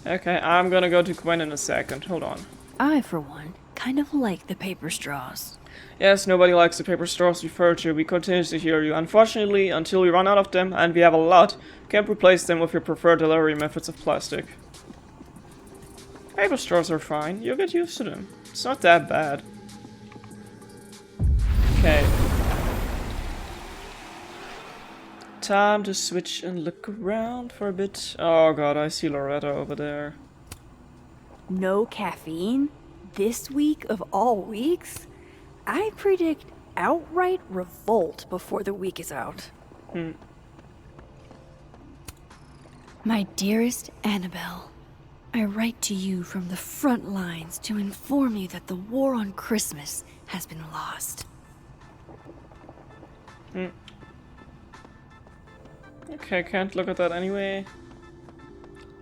Okay, I'm gonna go to Gwen in a second. Hold on. I, for one, kind of like the paper straws. Yes, nobody likes the paper straws referred to. We continue to hear you. Unfortunately, until we run out of them, and we have a lot, you can't replace them with your preferred delivery methods of plastic. Paper straws are fine. You'll get used to them. It's not that bad. Okay. Time to switch and look around for a bit. Oh god, I see Loretta over there. No caffeine? This week of all weeks? I predict outright revolt before the week is out. My dearest Annabelle, I write to you from the front lines to inform you that the war on Christmas has been lost. Okay, can't look at that anyway.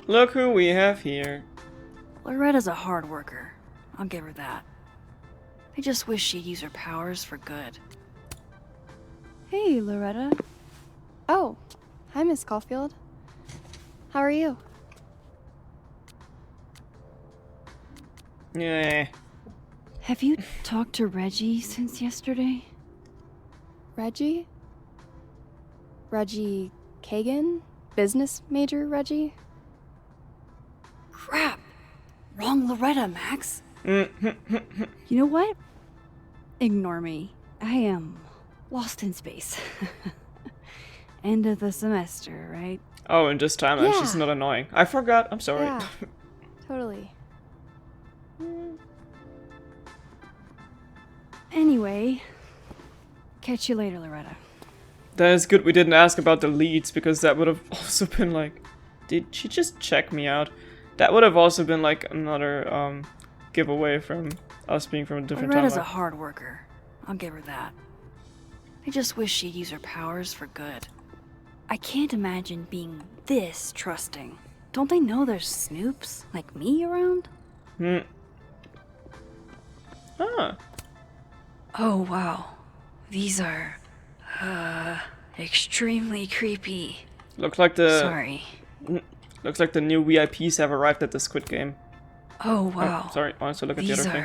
Look who we have here. Loretta's a hard worker. I'll give her that. I just wish she'd use her powers for good. Hey, Loretta. Oh, hi, Miss Caulfield. How are you? Yeah. Have you talked to Reggie since yesterday? Reggie? Reggie Kagan? Business major Reggie? Crap! Wrong Loretta, Max. You know what? Ignore me. I am lost in space. End of the semester, right? Oh, and this time Yeah. she's not annoying. I forgot. I'm sorry. Yeah, totally. Anyway, catch you later, Loretta. That is good we didn't ask about the leads, because that would have also been like... Did she just check me out? That would have also been like another giveaway from us being from a different Loretta's timeline. a hard worker. I'll give her that. I just wish she'd use her powers for good. I can't imagine being this trusting. Don't they know there's snoops like me around? Ah. Oh wow. These are extremely creepy. Looks like the Sorry. Looks like the new VIPs have arrived at the Squid Game. Oh wow. Oh, sorry, I want to look at the These other thing.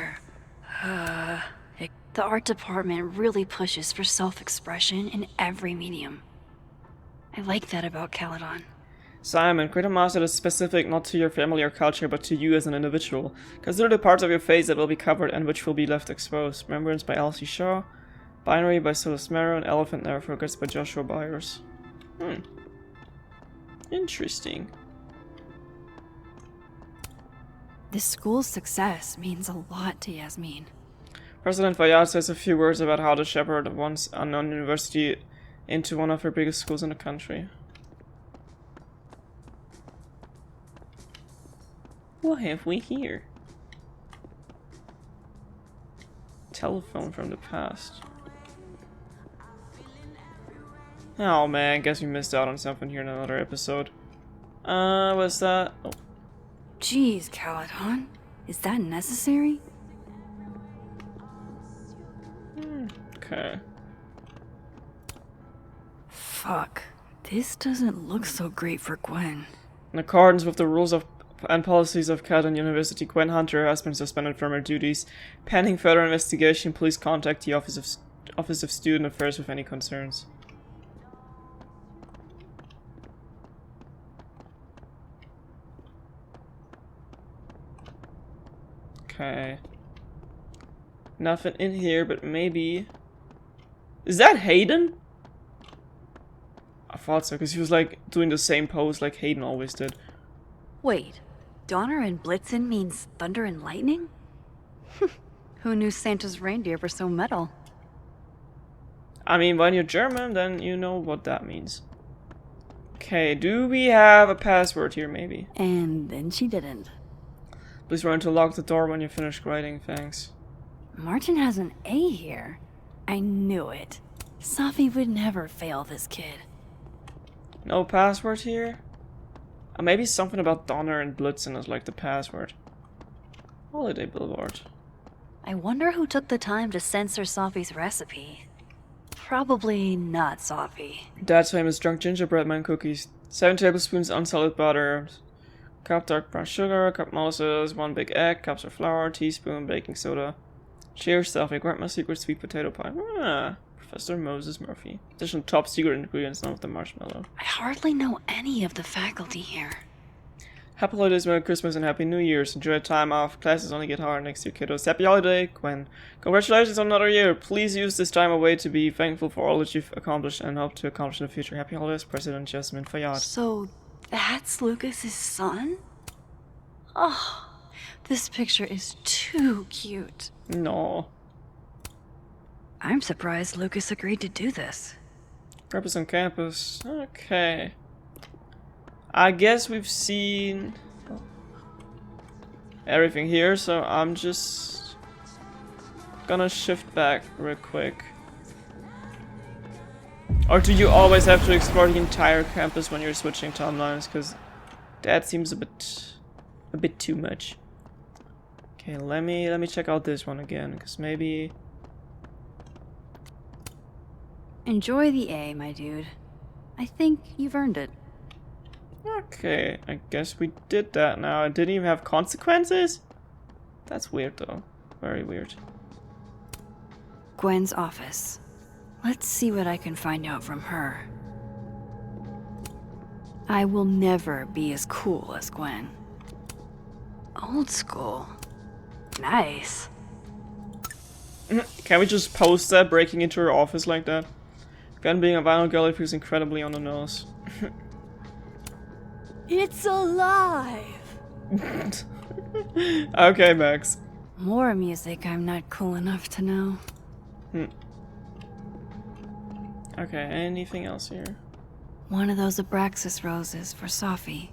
are the art department really pushes for self-expression in every medium. I like that about Caledon. Simon, create a mask that is specific not to your family or culture, but to you as an individual. Consider the parts of your face that will be covered and which will be left exposed. Remembrance by Elsie Shaw, Binary by Silas Marrow, and Elephant Never Forgets by Joshua Byers. Interesting. This school's success means a lot to Yasmin. President Fayyad says a few words about how the shepherd of once unknown university into one of her biggest schools in the country. What have we here? Telephone from the past. Oh man, guess we missed out on something here in another episode. What's that? Oh. Jeez, Caladon. Is that necessary? Okay. Fuck. This doesn't look so great for Gwen. In accordance with the rules of and policies of Caledon University, Gwen Hunter has been suspended from her duties. Pending further investigation, please contact the Office of Student Affairs with any concerns. Okay. Nothing in here, but maybe... Is that Hayden? I thought so, because he was like doing the same pose like Hayden always did. Wait, Donner and Blitzen means thunder and lightning? Who knew Santa's reindeer were so metal? I mean, when you're German, then you know what that means. Okay, do we have a password here, maybe? And then she didn't. Please remember to lock the door when you finish writing, thanks. Martin has an A here. I knew it. Sophie would never fail this kid. No password here? Maybe something about Donner and Blitzen is like the password. Holiday billboard. I wonder who took the time to censor Sophie's recipe. Probably not Sophie. Dad's famous drunk gingerbread man cookies. 7 tablespoons unsalted butter. Cup dark brown sugar, cup molasses, 1 big egg, cups of flour, teaspoon baking soda. Cheers, Sophie. Grab my secret sweet potato pie. Ah, Professor Moses Murphy. Additional top secret ingredients, none of the marshmallow. I hardly know any of the faculty here. Happy holidays, Merry Christmas, and Happy New Year's. Enjoy a time off. Classes only get harder next year, kiddos. Happy holiday, Gwen. Congratulations on another year. Please use this time away to be thankful for all that you've accomplished and hope to accomplish in the future. Happy holidays, President Jasmine Fayyad. So, that's Lucas's son? Oh, this picture is too cute. No. I'm surprised Lucas agreed to do this. Represent campus. Okay. I guess we've seen everything here, so I'm just gonna shift back real quick. Or do you always have to explore the entire campus when you're switching timelines? Because that seems a bit too much. Okay, let me check out this one again, because maybe... Enjoy the A, my dude. I think you've earned it. Okay, I guess we did that now. It didn't even have consequences? That's weird though. Very weird. Gwen's office. Let's see what I can find out from her. I will never be as cool as Gwen. Old school. Nice. Can we just post that breaking into her office like that? Gwen being a vinyl girl, it feels incredibly on the nose. It's alive! Okay, Max. More music I'm not cool enough to know. Okay, anything else here? One of those Abraxas roses for Sophie.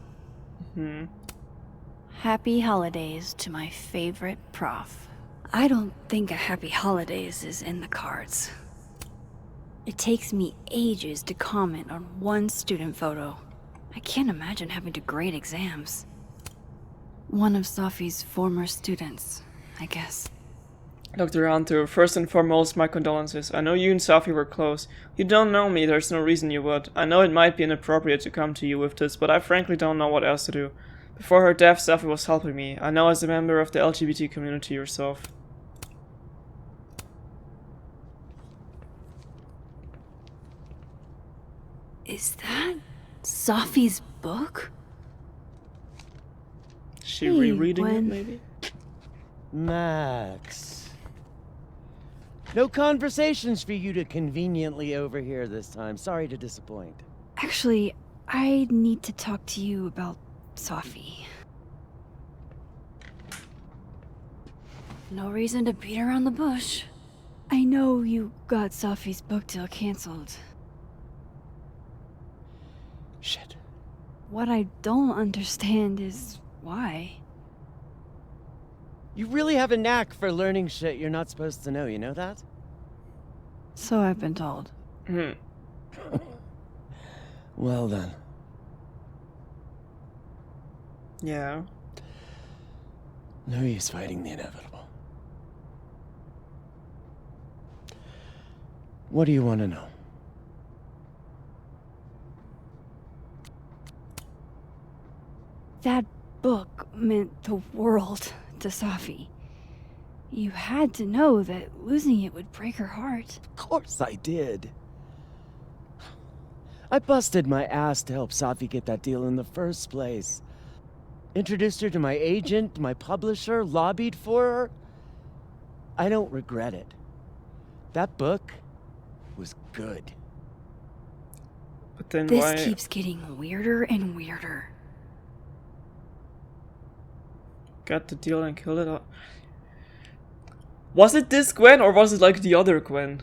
Happy holidays to my favorite prof. I don't think a happy holidays is in the cards. It takes me ages to comment on one student photo. I can't imagine having to grade exams. One of Sophie's former students, I guess. Dr. Hunter, first and foremost, my condolences. I know you and Sophie were close. You don't know me, there's no reason you would. I know it might be inappropriate to come to you with this, but I frankly don't know what else to do. Before her death, Sophie was helping me. I know as a member of the LGBT community yourself. Is that Sophie's book? Is she Hey, rereading it, Gwen. maybe? Max. No conversations for you to conveniently overhear this time. Sorry to disappoint. Actually, I need to talk to you about Sophie. No reason to beat around the bush. I know you got Sophie's book deal canceled. Shit. What I don't understand is why. You really have a knack for learning shit you're not supposed to know, you know that? So I've been told. Hmm. Well then. Yeah. No use fighting the inevitable. What do you want to know? That book meant the world to Safi. You had to know that losing it would break her heart. Of course I did. I busted my ass to help Safi get that deal in the first place. Introduced her to my agent, my publisher, lobbied for her. I don't regret it. That book was good. But then This why? keeps getting weirder and weirder. Got the deal and killed it. Was it this Gwen or was it like the other Gwen?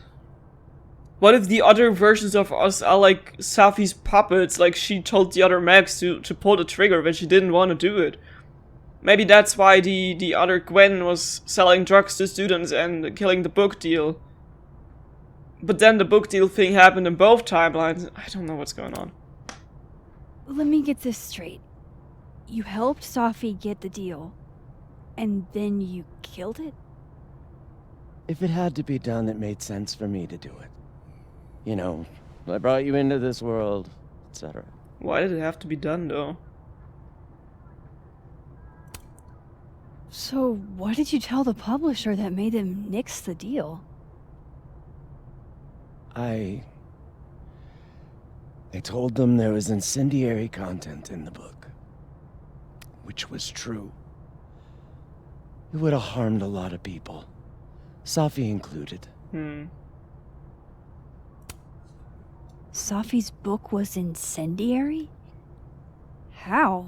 What if the other versions of us are like Safi's puppets, like she told the other Max to pull the trigger when she didn't want to do it? Maybe that's why the other Gwen was selling drugs to students and killing the book deal. But then the book deal thing happened in both timelines. I don't know what's going on. Let me get this straight. You helped Safi get the deal, and then you killed it? If it had to be done, it made sense for me to do it. You know, I brought you into this world, etc. Why did it have to be done though? So what did you tell the publisher that made them nix the deal? I told them there was incendiary content in the book. Which was true. It would have harmed a lot of people. Safi included. Safi's book was incendiary? How?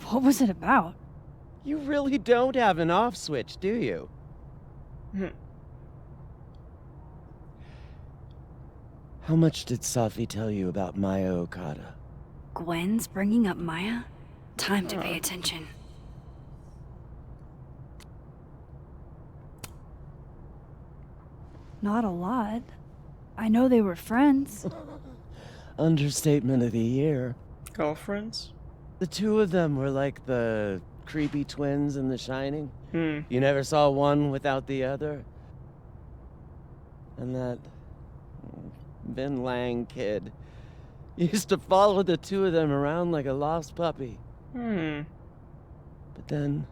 What was it about? You really don't have an off switch, do you? How much did Safi tell you about Maya Okada? Gwen's bringing up Maya? Time to pay attention. Not a lot. I know they were friends. Understatement of the year. Girlfriends? The two of them were like the creepy twins in The Shining. You never saw one without the other. And that Vin Lang kid used to follow the two of them around like a lost puppy. But then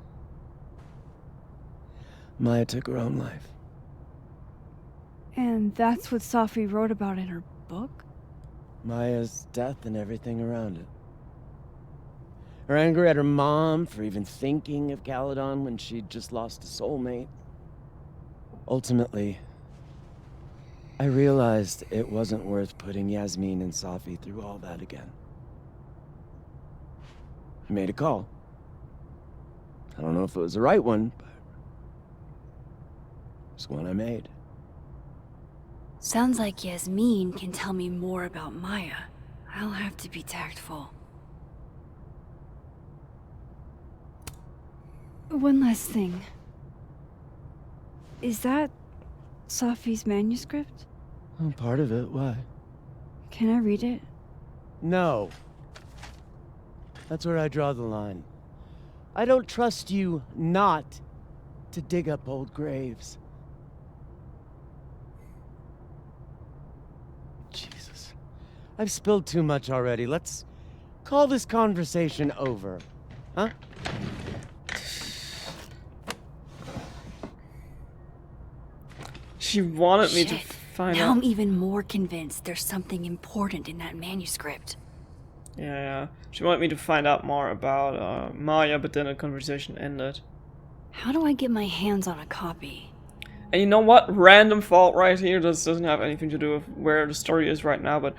Maya took her own life. And that's what Safi wrote about in her book? Maya's death and everything around it. Her anger at her mom for even thinking of Caledon when she'd just lost a soulmate. Ultimately, I realized it wasn't worth putting Yasmin and Safi through all that again. I made a call. I don't know if it was the right one, but it's one I made. Sounds like Yasmin can tell me more about Maya. I'll have to be tactful. One last thing. Is that Safi's manuscript? Oh, part of it, why? Can I read it? No. That's where I draw the line. I don't trust you not to dig up old graves. Jesus. I've spilled too much already. Let's call this conversation over. Huh? She wanted me to Shit. find Now out. I'm even more convinced there's something important in that manuscript. Yeah. She wanted me to find out more about Maya, but then the conversation ended. How do I get my hands on a copy? And you know what? Random fault right here. This doesn't have anything to do with where the story is right now, but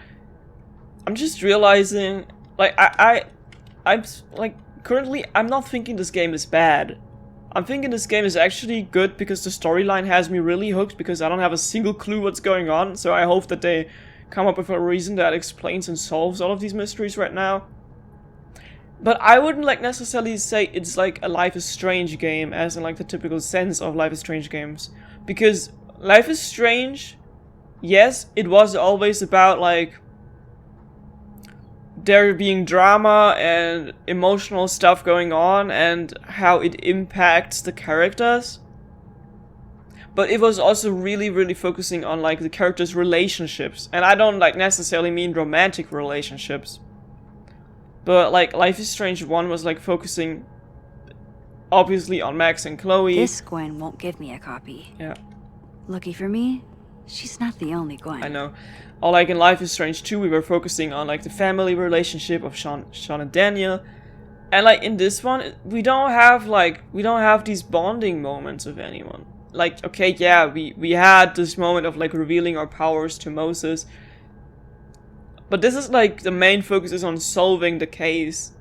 I'm just realizing, like, I'm like, currently, I'm not thinking this game is bad. I'm thinking this game is actually good because the storyline has me really hooked because I don't have a single clue what's going on, so I hope that they come up with a reason that explains and solves all of these mysteries right now. But I wouldn't like necessarily say it's like a Life is Strange game, as in like the typical sense of Life is Strange games. Because Life is Strange, yes, it was always about like there being drama and emotional stuff going on and how it impacts the characters. But it was also really focusing on like the characters' relationships. And I don't like necessarily mean romantic relationships. But like Life is Strange 1 was like focusing obviously on Max and Chloe. This Gwen won't give me a copy. Yeah. Lucky for me, she's not the only Gwen. I know. Or like in Life is Strange 2 we were focusing on like the family relationship of Sean and Daniel. And like in this one we don't have these bonding moments with anyone. Like, okay, yeah, we had this moment of like revealing our powers to Moses. But this is like the main focus is on solving the case.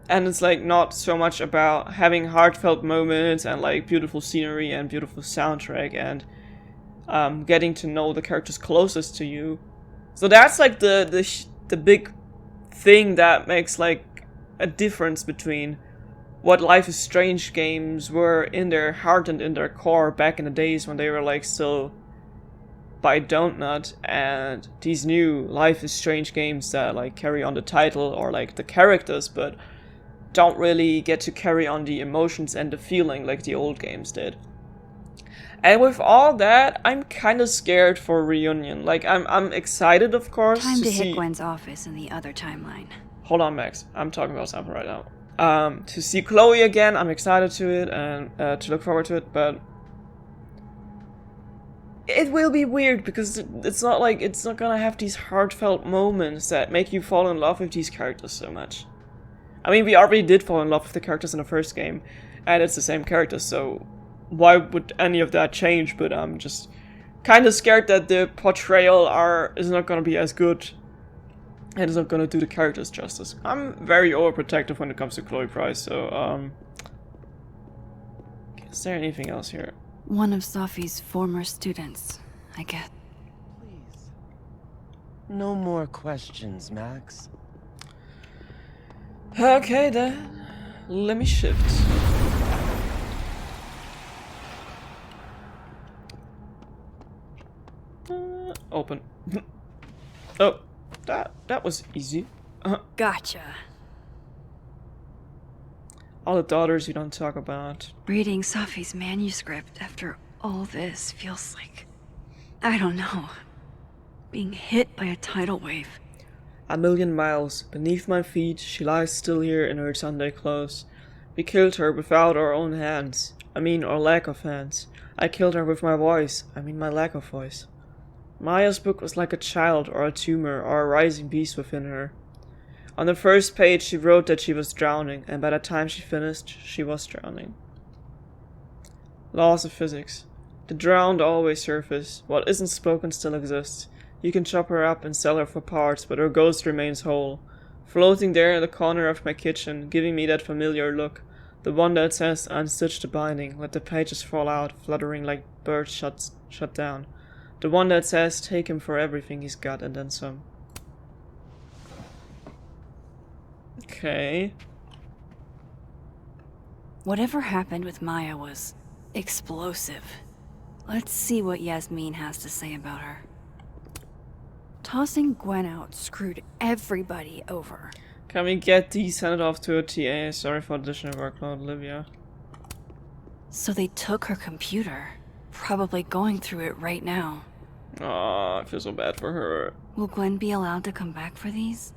And it's like not so much about having heartfelt moments and like beautiful scenery and beautiful soundtrack and getting to know the characters closest to you. So that's like the big thing that makes like a difference between what Life is Strange games were in their heart and in their core back in the days when they were like still by Donut, and these new Life is Strange games that like carry on the title or like the characters but don't really get to carry on the emotions and the feeling like the old games did. And with all that, I'm kind of scared for a reunion. Like I'm excited, of course. Time to see... hit Gwen's office in the other timeline. Hold on, Max. I'm talking about something right now. To see Chloe again, I'm excited to it and to look forward to it, but it will be weird because it's not gonna have these heartfelt moments that make you fall in love with these characters so much. I mean, we already did fall in love with the characters in the first game, and it's the same characters, so why would any of that change? But I'm just kind of scared that the portrayal is not gonna be as good. And it's not gonna do the characters justice. I'm very overprotective when it comes to Chloe Price, so, is there anything else here? One of Sophie's former students, I guess. Please. No more questions, Max. Okay then. Let me shift. Open. Oh. That was easy. Gotcha. All the daughters you don't talk about. Reading Sophie's manuscript after all this feels like, I don't know, being hit by a tidal wave. A million miles beneath my feet, she lies still here in her Sunday clothes. We killed her without our own hands. I mean, our lack of hands. I killed her with my voice. I mean, my lack of voice. Maya's book was like a child or a tumor or a rising beast within her. On the first page she wrote that she was drowning, and by the time she finished, she was drowning. Laws of physics. The drowned always surface. What isn't spoken still exists. You can chop her up and sell her for parts, but her ghost remains whole. Floating there in the corner of my kitchen, giving me that familiar look. The one that says, unstitch the binding, let the pages fall out, fluttering like birds shut down. The one that says, take him for everything he's got and then some. Okay. Whatever happened with Maya was explosive. Let's see what Yasmin has to say about her. Tossing Gwen out screwed everybody over. Can we get these sent off to a TA? Sorry for additional workload, Olivia. So they took her computer. Probably going through it right now. Aw, I feel so bad for her. Will Gwen be allowed to come back for these?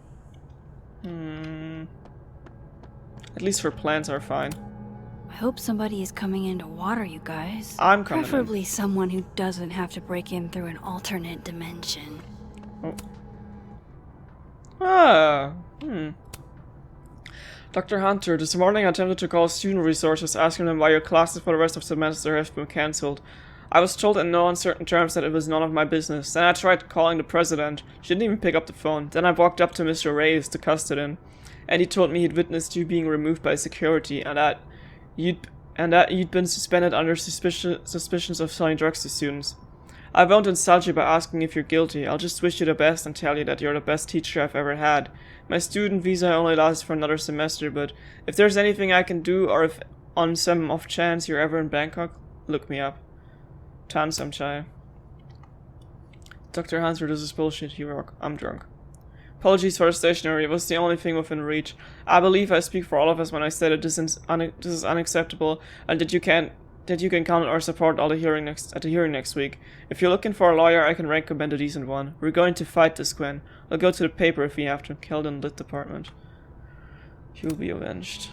At least her plans are fine. I hope somebody is coming in to water you guys. I'm coming in. Preferably someone who doesn't have to break in through an alternate dimension. Oh. Dr. Hunter, this morning I attempted to call student resources asking them why your classes for the rest of the semester have been cancelled. I was told in no uncertain terms that it was none of my business. Then I tried calling the president. She didn't even pick up the phone. Then I walked up to Mr. Reyes, the custodian, and he told me he'd witnessed you being removed by security and that you'd been suspended under suspicions of selling drugs to students. I won't insult you by asking if you're guilty. I'll just wish you the best and tell you that you're the best teacher I've ever had. My student visa only lasts for another semester, but if there's anything I can do, or if on some off chance you're ever in Bangkok, look me up. Tan Samchai. Dr. Hunter, this is bullshit. You rock. I'm drunk. Apologies for the stationery. It was the only thing within reach. I believe I speak for all of us when I say that this is unacceptable, and that you can count on our support at the hearing next week. If you're looking for a lawyer, I can recommend a decent one. We're going to fight this, Gwen. I'll go to the paper if we have to. Keldon Lit Department. You'll be avenged.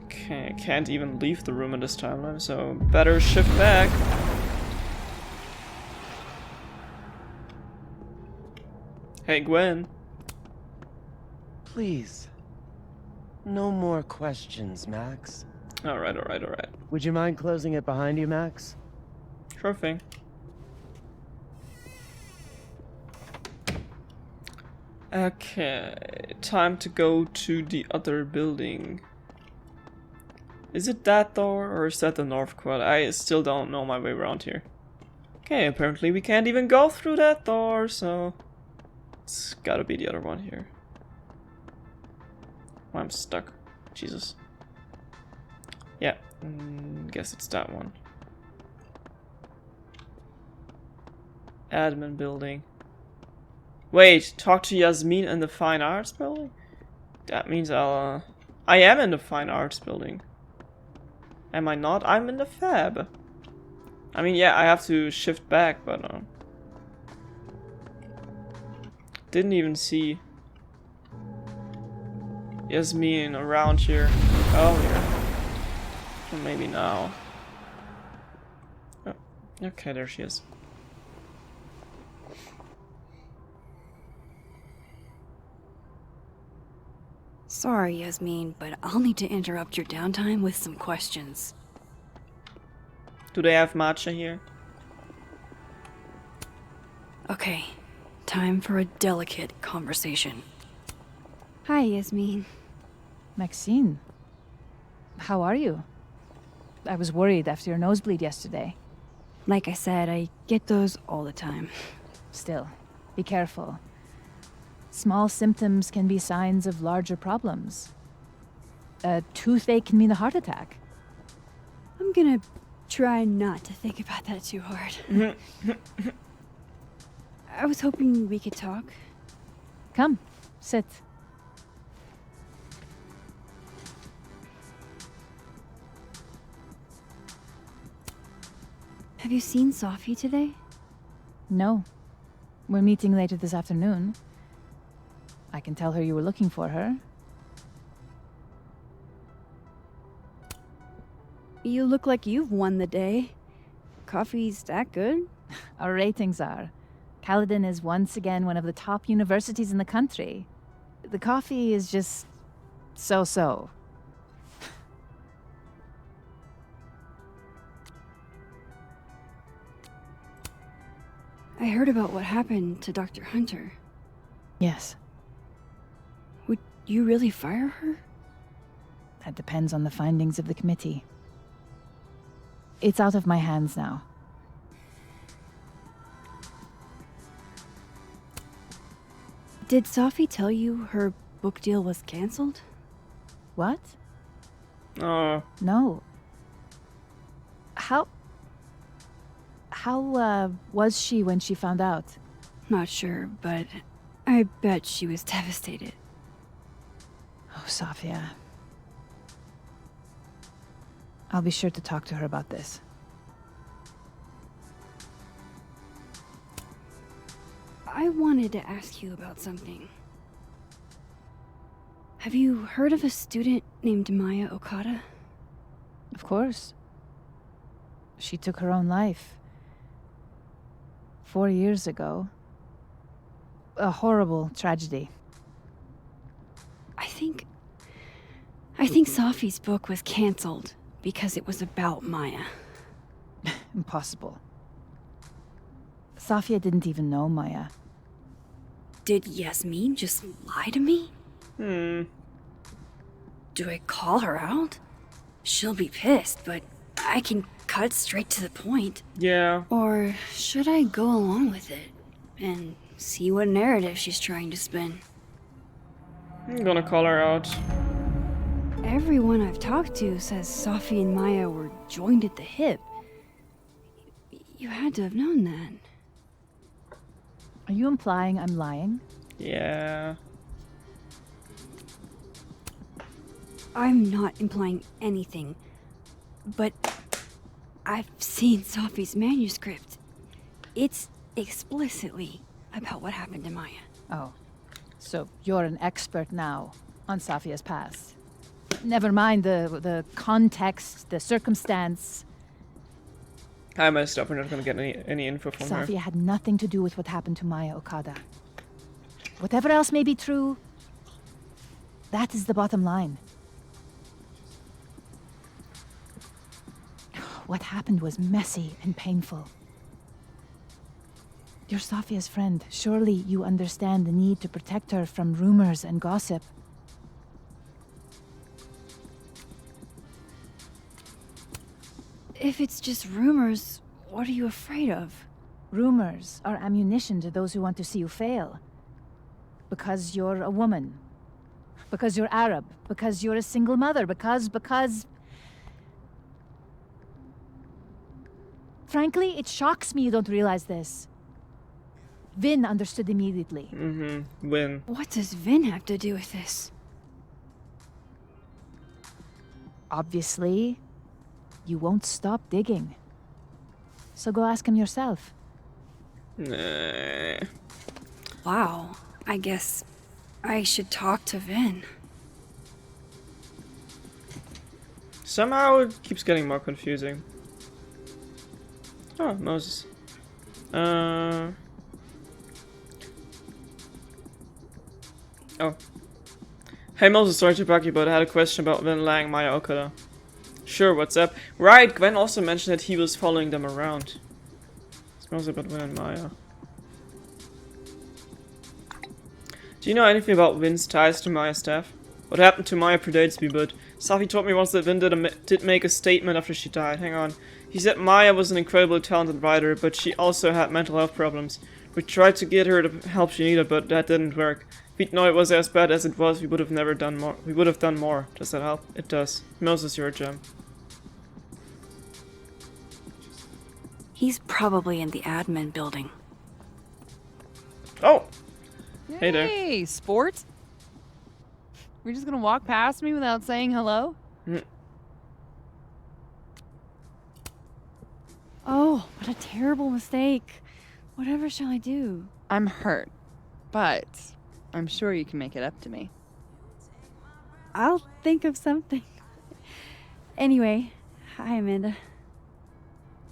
Okay, I can't even leave the room in this timeline, so better shift back. Hey, Gwen. Please. No more questions, Max. Alright. Would you mind closing it behind you, Max? Sure thing. Okay, time to go to the other building. Is it that door, or is that the north quad? I still don't know my way around here. Okay, apparently we can't even go through that door, so... it's gotta be the other one here. Oh, I'm stuck. Jesus. Yeah, guess it's that one. Admin building. Wait, talk to Yasmin in the fine arts building? That means I am in the fine arts building. Am I not? I'm in the fab. I mean, yeah, I have to shift back, but didn't even see Yasmin around here earlier. Or maybe now. Oh, okay, there she is. Sorry, Yasmin, but I'll need to interrupt your downtime with some questions. Do they have matcha here? Okay, time for a delicate conversation. Hi, Yasmin. Maxine, how are you? I was worried after your nosebleed yesterday. Like I said, I get those all the time. Still, be careful. Small symptoms can be signs of larger problems. A toothache can mean a heart attack. I'm gonna try not to think about that too hard. I was hoping we could talk. Come, sit. Have you seen Sophie today? No. We're meeting later this afternoon. I can tell her you were looking for her. You look like you've won the day. Coffee's that good? Our ratings are. Caledon is once again one of the top universities in the country. The coffee is just so-so. I heard about what happened to Dr. Hunter. Yes. Would you really fire her? That depends on the findings of the committee. It's out of my hands now. Did Sophie tell you her book deal was cancelled? What? Oh. No. How was she when she found out? Not sure, but I bet she was devastated. Oh, Sophia. I'll be sure to talk to her about this. I wanted to ask you about something. Have you heard of a student named Maya Okada? Of course. She took her own life. 4 years ago. A horrible tragedy. I think Sophie's book was cancelled because it was about Maya. Impossible. Sophia didn't even know Maya. Did Yasmin just lie to me? Hmm. Do I call her out? She'll be pissed, but I can cut straight to the point. Yeah. Or should I go along with it and see what narrative she's trying to spin? I'm gonna call her out. Everyone I've talked to says Safi and Maya were joined at the hip. You had to have known that. Are you implying I'm lying? Yeah. I'm not implying anything, but I've seen Safi's manuscript. It's explicitly about what happened to Maya. Oh, so you're an expert now on Safia's past. Never mind the context, the circumstance. I messed up. We're not gonna get any info from her. Safia had nothing to do with what happened to Maya Okada. Whatever else may be true, that is the bottom line. What happened was messy and painful. You're Safia's friend. Surely you understand the need to protect her from rumors and gossip. If it's just rumors, what are you afraid of? Rumors are ammunition to those who want to see you fail. Because you're a woman. Because you're Arab. Because you're a single mother. Because... Frankly, it shocks me you don't realize this. Vin understood immediately. Mm-hmm. Win. What does Vin have to do with this? Obviously, you won't stop digging. So go ask him yourself. Nah. Wow, I guess I should talk to Vin. Somehow it keeps getting more confusing. Oh, Moses. Oh. Hey Moses, sorry to bug you, but I had a question about Vin Lang, Maya Okada. Sure, what's up? Right, Gwen also mentioned that he was following them around. Smells about Vin and Maya. Do you know anything about Vin's ties to Maya's staff? What happened to Maya predates me, but Safi told me once that Vin did make a statement after she died. Hang on. He said Maya was an incredibly talented writer, but she also had mental health problems. We tried to get her the help she needed, but that didn't work. If we'd known it was as bad as it was, we would have never done more. We would have done more. Does that help? It does. Moses, you're a gem. He's probably in the admin building. Oh! Hey there. Hey, sport. We're just gonna walk past me without saying hello? Oh, what a terrible mistake. Whatever shall I do? I'm hurt, but I'm sure you can make it up to me. I'll think of something. Anyway, hi Amanda.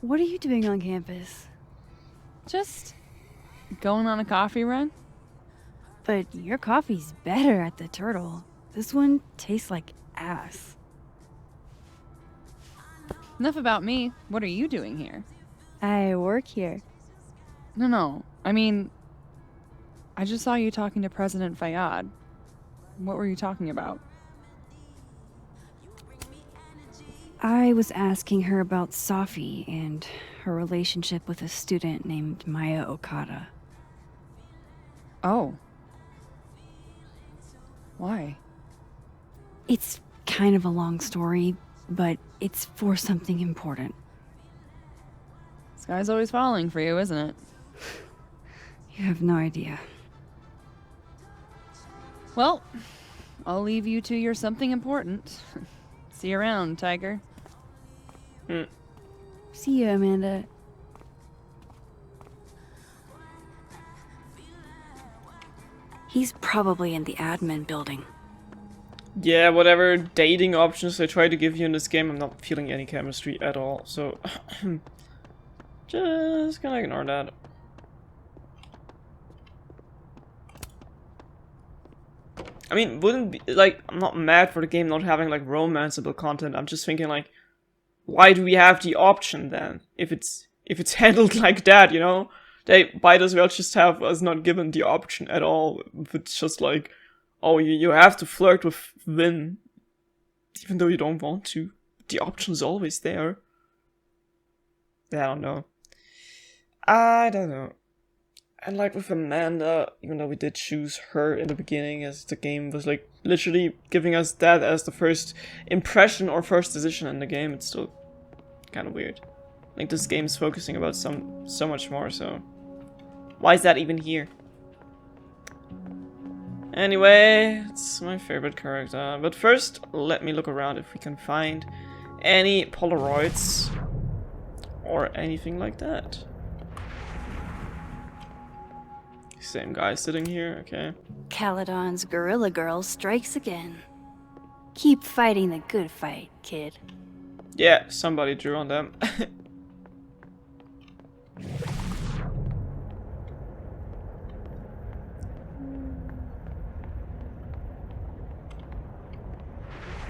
What are you doing on campus? Just going on a coffee run? But your coffee's better at the Turtle. This one tastes like ass. Enough about me. What are you doing here? I work here. No. I mean, I just saw you talking to President Fayyad. What were you talking about? I was asking her about Safi and her relationship with a student named Maya Okada. Oh. Why? It's kind of a long story, but it's for something important. This guy's always falling for you, isn't it? You have no idea. Well, I'll leave you to your something important. See you around, Tiger. See you, Amanda. He's probably in the admin building. Yeah, whatever dating options they try to give you in this game, I'm not feeling any chemistry at all, so just gonna ignore that. I mean, wouldn't be like, I'm not mad for the game not having like romanceable content. I'm just thinking like, why do we have the option then? If it's handled like that, you know? They might as well just have us not given the option at all. If it's just like, oh, you have to flirt with Vin, even though you don't want to. The option's always there. I don't know. I don't know. And like with Amanda, even though we did choose her in the beginning, as the game was like literally giving us that as the first impression or first decision in the game, it's still kind of weird. Like this game's focusing about so much more, so why is that even here? Anyway, it's my favorite character. But first, let me look around if we can find any Polaroids or anything like that. Same guy sitting here, okay. Caledon's Gorilla Girl strikes again. Keep fighting the good fight, kid. Yeah, somebody drew on them.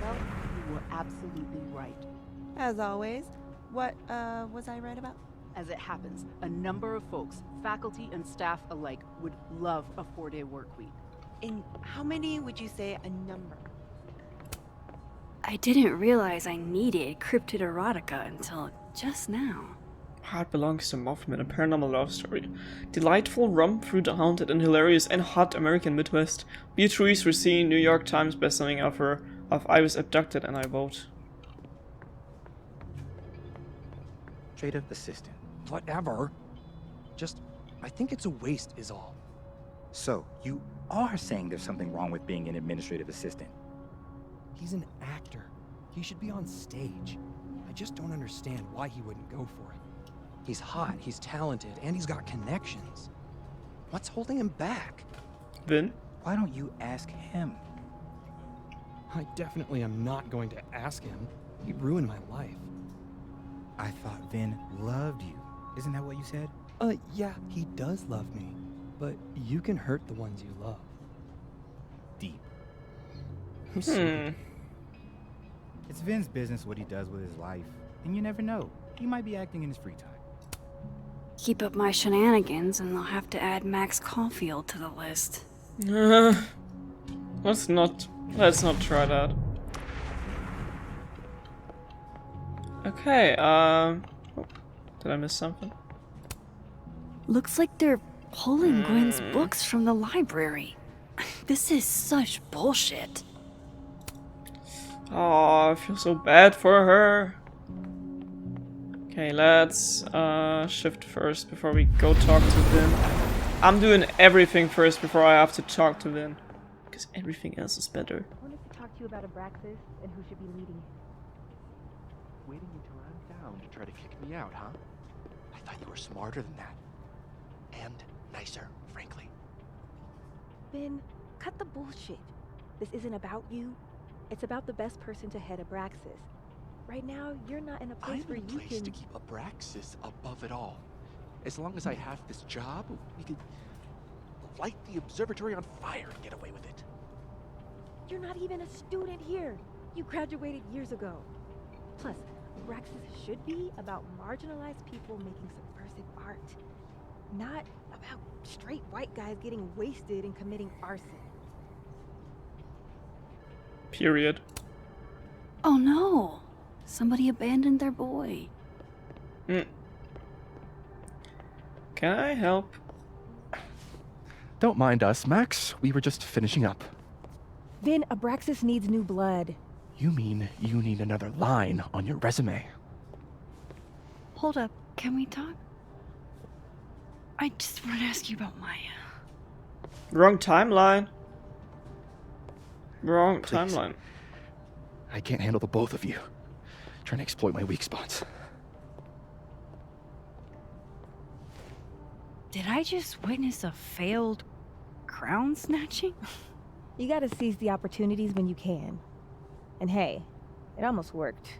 Well, you were absolutely right. As always. What, was I right about? As it happens, a number of folks, faculty and staff alike, would love a 4-day work week. And how many would you say a number? I didn't realize I needed cryptid erotica until just now. Heart Belongs to Mothman, a paranormal love story. Delightful romp through the haunted and hilarious and hot American Midwest. Beatrice Racine, New York Times bestselling author of I Was Abducted and I Vote. Administrative assistant. Whatever. Just, I think it's a waste is all. So, you are saying there's something wrong with being an administrative assistant? He's an actor. He should be on stage. I just don't understand why he wouldn't go for it. He's hot, he's talented, and he's got connections. What's holding him back? Vin? Why don't you ask him? I definitely am not going to ask him. He ruined my life. I thought Vin loved you. Isn't that what you said? Yeah, he does love me. But you can hurt the ones you love. Deep. Hmm. It's Vin's business what he does with his life. And you never know. He might be acting in his free time. Keep up my shenanigans and they'll have to add Max Caulfield to the list. Let's not try that. Okay, oh, did I miss something? Looks like they're pulling Gwen's books from the library. This is such bullshit. Oh, I feel so bad for her. Okay, let's shift first before we go talk to Vin. I'm doing everything first before I have to talk to Vin. Because everything else is better. I wanted to talk to you about Abraxas and who should be leading it. Waiting until I'm down to try to kick me out, huh? I thought you were smarter than that. And nicer, frankly. Vin, cut the bullshit. This isn't about you. It's about the best person to head Abraxas. Right now, you're not in a place where you can... to keep Abraxas above it all. As long as I have this job, we could light the observatory on fire and get away with it. You're not even a student here. You graduated years ago. Plus, Abraxas should be about marginalized people making subversive art. Not about straight white guys getting wasted and committing arson. Period. Oh no! Somebody abandoned their boy. Can I help? Don't mind us, Max. We were just finishing up. Vin, Abraxas needs new blood. You mean you need another line on your resume? Hold up, can we talk? I just want to ask you about Maya. Wrong timeline. Wrong Please. timeline. I can't handle the both of you. Trying to exploit my weak spots. Did I just witness a failed crown snatching? You gotta seize the opportunities when you can. And hey, it almost worked.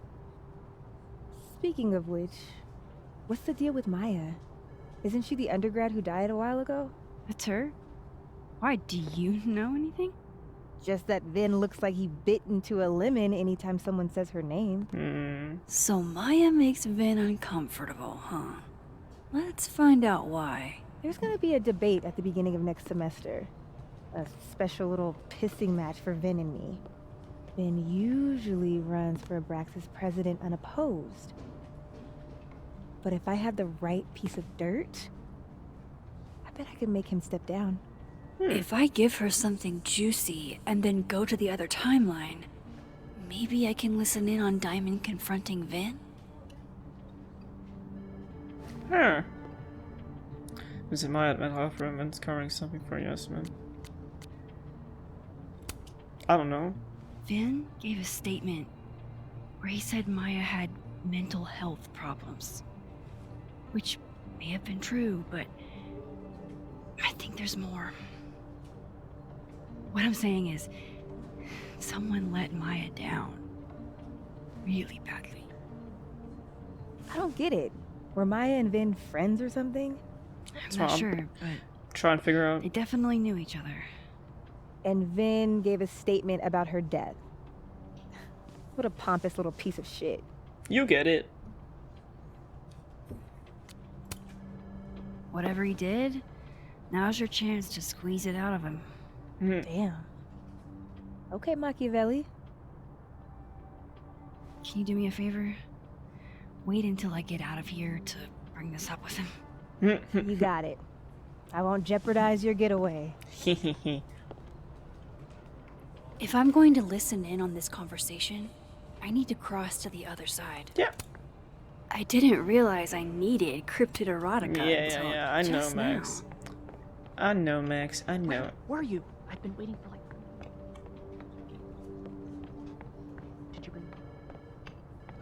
Speaking of which, what's the deal with Maya? Isn't she the undergrad who died a while ago? That's her? Why, do you know anything? Just that Vin looks like he bit into a lemon anytime someone says her name. So Maya makes Vin uncomfortable, huh? Let's find out why. There's gonna be a debate at the beginning of next semester. A special little pissing match for Vin and me. Vin usually runs for Abraxas president unopposed. But if I had the right piece of dirt, I bet I could make him step down. If I give her something juicy and then go to the other timeline, maybe I can listen in on Diamond confronting Vin? Huh. Visit my mental health room and covering something for Yasmin. I don't know. Vin gave a statement where he said Maya had mental health problems. Which may have been true, but I think there's more. What I'm saying is, someone let Maya down. Really badly. I don't get it. Were Maya and Vin friends or something? I'm not sure, but trying to figure out. they definitely knew each other. And Vin gave a statement about her death. What a pompous little piece of shit. You get it. Whatever he did, now's your chance to squeeze it out of him. Damn. Okay, Machiavelli. Can you do me a favor? Wait until I get out of here to bring this up with him. You got it. I won't jeopardize your getaway. If I'm going to listen in on this conversation, I need to cross to the other side. Yeah. I didn't realize I needed cryptid erotica until Yeah. I know, just Max. now. I know, Max. I know. Where are you? I've been waiting for like... Did you bring...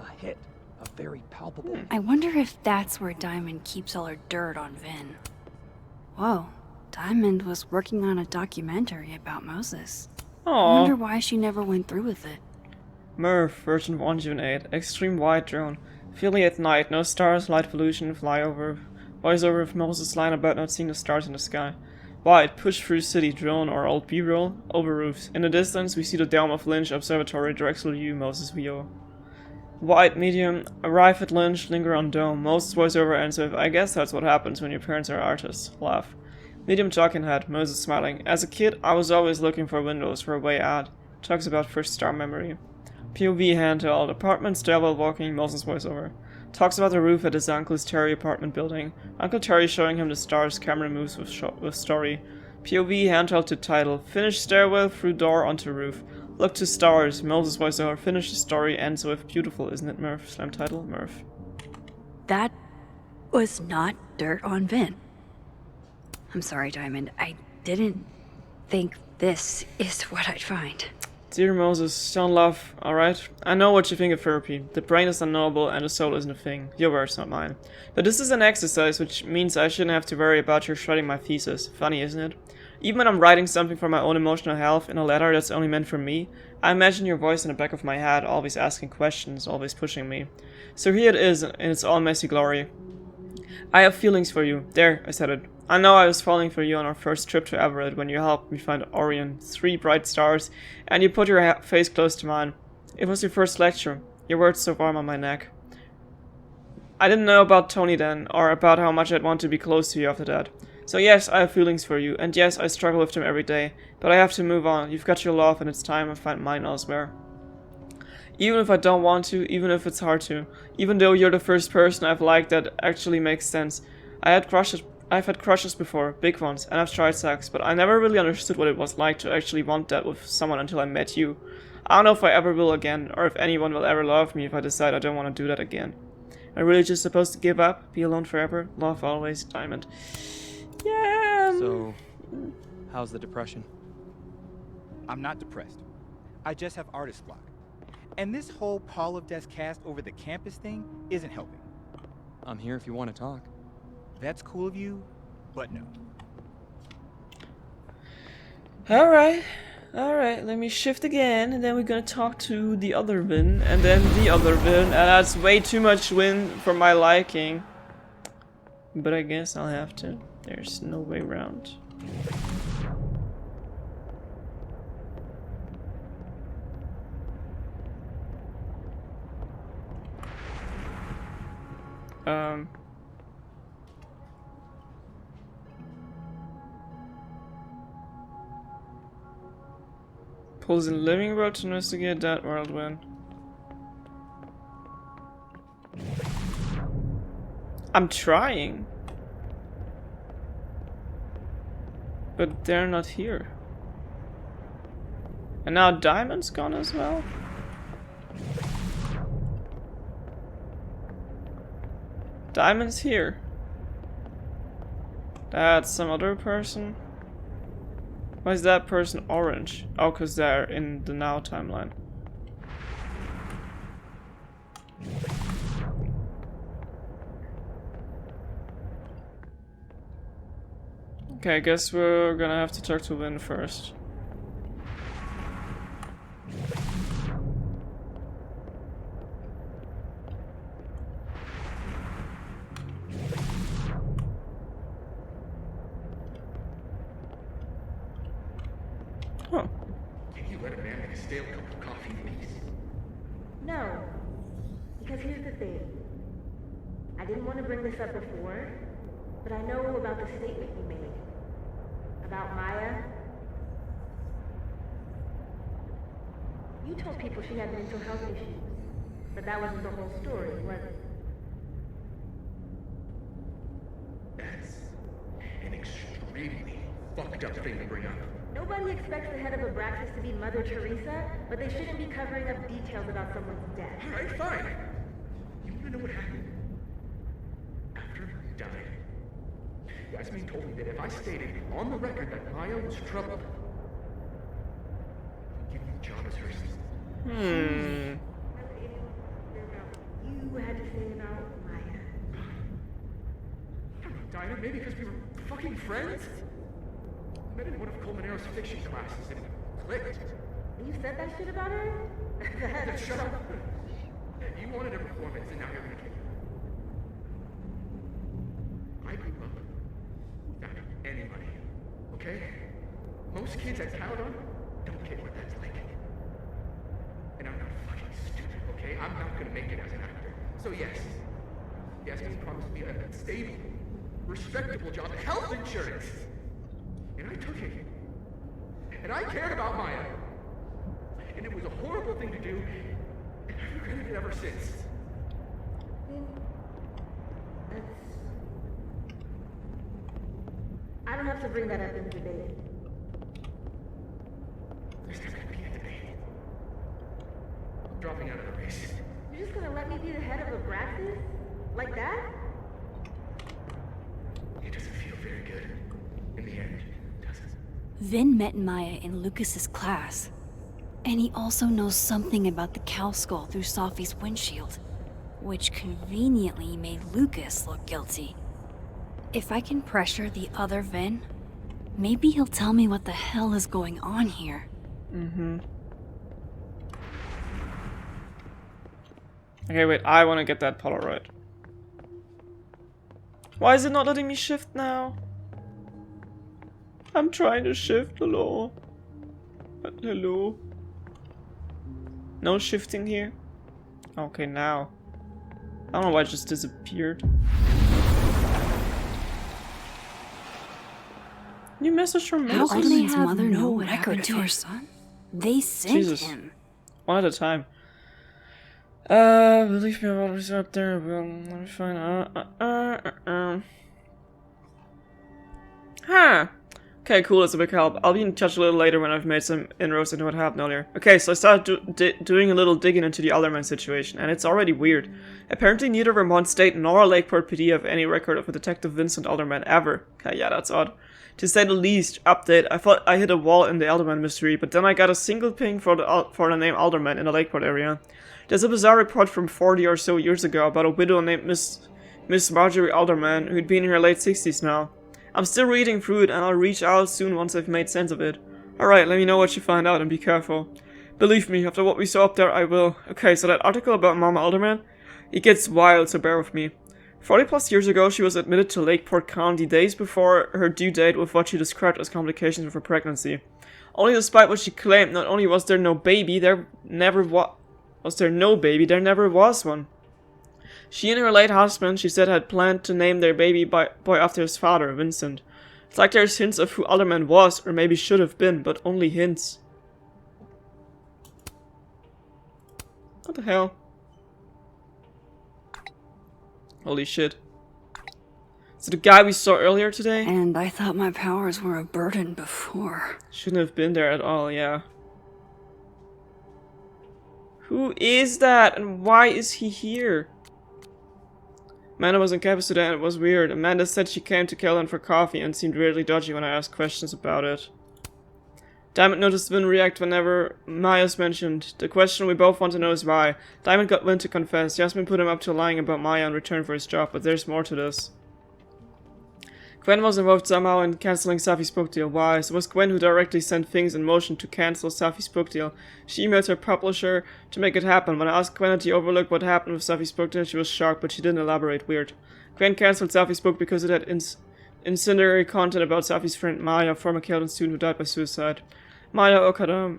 A hit. A very palpable... I wonder if that's where Diamond keeps all her dirt on Vin. Whoa, Diamond was working on a documentary about Moses. I wonder why she never went through with it. Murph, version 108, extreme white drone. Feeling at night, no stars, light pollution, flyover. Voiceover of Moses line about not seeing the stars in the sky. White, push through city, drone or old B-roll, over roofs. In the distance, we see the dome of Lynch Observatory, Drexel U, Moses VO. White, medium, arrive at Lynch, linger on dome. Moses voiceover ends with, I guess that's what happens when your parents are artists. Laugh. Medium talking head, Moses smiling. As a kid, I was always looking for windows for a way out. Talks about first star memory. POV handheld, apartment, stairwell walking, Moses voiceover. Talks about the roof at his uncle's Terry apartment building. Uncle Terry showing him the stars, camera moves with story. POV handheld to title, finish stairwell through door onto roof. Look to stars, Moses voiceover, finish the story, ends with beautiful, isn't it, Murph? Slam title, Murph. That was not dirt on Vin. I'm sorry, Diamond. I didn't think this is what I'd find. Dear Moses, don't laugh, alright? I know what you think of therapy. The brain is unknowable and the soul isn't a thing. Your words, not mine. But this is an exercise, which means I shouldn't have to worry about your shredding my thesis. Funny, isn't it? Even when I'm writing something for my own emotional health in a letter that's only meant for me, I imagine your voice in the back of my head, always asking questions, always pushing me. So here it is, in its all messy glory. I have feelings for you. There, I said it. I know I was falling for you on our first trip to Everett when you helped me find Orion, 3 bright stars, and you put your face close to mine. It was your first lecture. Your words so warm on my neck. I didn't know about Tony then, or about how much I'd want to be close to you after that. So yes, I have feelings for you, and yes, I struggle with them every day, but I have to move on. You've got your love, and it's time I find mine elsewhere. Even if I don't want to, even if it's hard to, even though you're the first person I've liked that actually makes sense. I've had crushes before, big ones, and I've tried sex, but I never really understood what it was like to actually want that with someone until I met you. I don't know if I ever will again, or if anyone will ever love me if I decide I don't want to do that again. Am I really just supposed to give up, be alone forever, love always, Diamond? Yeah. So, how's the depression? I'm not depressed. I just have artist block. And this whole Paul of Death cast over the campus thing isn't helping. I'm here if you want to talk. That's cool of you, but no. Alright, let me shift again, and then we're gonna talk to the other Vin, and then the other Vin, and that's way too much Vin for my liking. But I guess I'll have to. There's no way around. Pulls in living world to investigate that world, Vin. I'm trying. But they're not here. And now Diamond's gone as well? Diamond's here. That's some other person. Why is that person orange? Oh, because they're in the now timeline. Okay, I guess we're gonna have to talk to Lynn first. Huh. Can you let a man make a stale cup of coffee in peace? No. Because here's the thing. I didn't want to bring this up before, but I know about the statement you made. About Maya. You told people she had mental health issues, but that wasn't the whole story, was it? That's an extremely fucked up thing to bring up. Nobody expects the head of Abraxas to be Mother Teresa, but they shouldn't be covering up details about someone's death. Alright, fine. You wanna know what happened? After you died, Yasmin told me that if I stated on the record that Maya was troubled, I'd give you the job as her assistant. You had to say about Maya. I don't know, Dinah, maybe because we were fucking friends? I met in one of Colmenaro's fiction classes and it clicked. You said that shit about her? Shut up. You wanted a performance and now you're gonna get it. I grew up without any money, okay? Most kids at Caledon don't get what that's like. And I'm not fucking stupid, okay? I'm not gonna make it as an actor. So yes, Yasmin promised me a stable, respectable job, health insurance. And I took it. And I cared about Maya. And it was a horrible thing to do, and I've regretted it ever since. I don't have to bring that up in debate. There's not gonna be a debate. I'm dropping out of the race. You're just gonna let me be the head of Abraxas? Like that? It doesn't feel very good. In the end, does it? Vin met Maya in Lucas's class. And he also knows something about the cow skull through Sophie's windshield, which conveniently made Lucas look guilty. If I can pressure the other Vin, maybe he'll tell me what the hell is going on here. Okay, wait, I want to get that Polaroid. Why is it not letting me shift now? I'm trying to shift, hello. Hello? No shifting here? Okay, now. I don't know why it just disappeared. New message from How Moses. can his mother know what happened to her son? They sent Jesus. him. One at a time. Believe me about what's up there. Well, let me find Huh. Okay, cool, that's a big help. I'll be in touch a little later when I've made some inroads into what happened earlier. Okay, so I started doing a little digging into the Alderman situation, and it's already weird. Apparently neither Vermont State nor Lakeport PD have any record of a Detective Vincent Alderman ever. Okay, yeah, that's odd. To say the least, update, I thought I hit a wall in the Alderman mystery, but then I got a single ping for the name Alderman in the Lakeport area. There's a bizarre report from 40 or so years ago about a widow named Miss Marjorie Alderman, who'd been in her late 60s now. I'm still reading through it, and I'll reach out soon once I've made sense of it. Alright, let me know what you find out, and be careful. Believe me, after what we saw up there, I will. Okay, so that article about Mama Alderman? It gets wild, so bear with me. 40 plus years ago, she was admitted to Lakeport County days before her due date with what she described as complications of her pregnancy. Only despite what she claimed, not only was there no baby, there never was one. She and her late husband, she said, had planned to name their baby boy after his father, Vincent. It's like there's hints of who Alderman was, or maybe should have been, but only hints. What the hell? Holy shit. Is it the guy we saw earlier today? And I thought my powers were a burden before. Shouldn't have been there at all, yeah. Who is that and why is he here? Amanda was on campus today and it was weird. Amanda said she came to Kellan for coffee and seemed weirdly dodgy when I asked questions about it. Diamond noticed Vin react whenever Maya's mentioned. The question we both want to know is why. Diamond got Vin to confess. Yasmin put him up to lying about Maya in return for his job, but there's more to this. Gwen was involved somehow in cancelling Safi's book deal. Why? So it was Gwen who directly sent things in motion to cancel Safi's book deal. She emailed her publisher to make it happen. When I asked Gwen to overlook what happened with Safi's book deal, she was shocked, but she didn't elaborate. Weird. Gwen cancelled Safi's book because it had incendiary content about Safi's friend Maya, a former Kellan student who died by suicide. Maya Okada.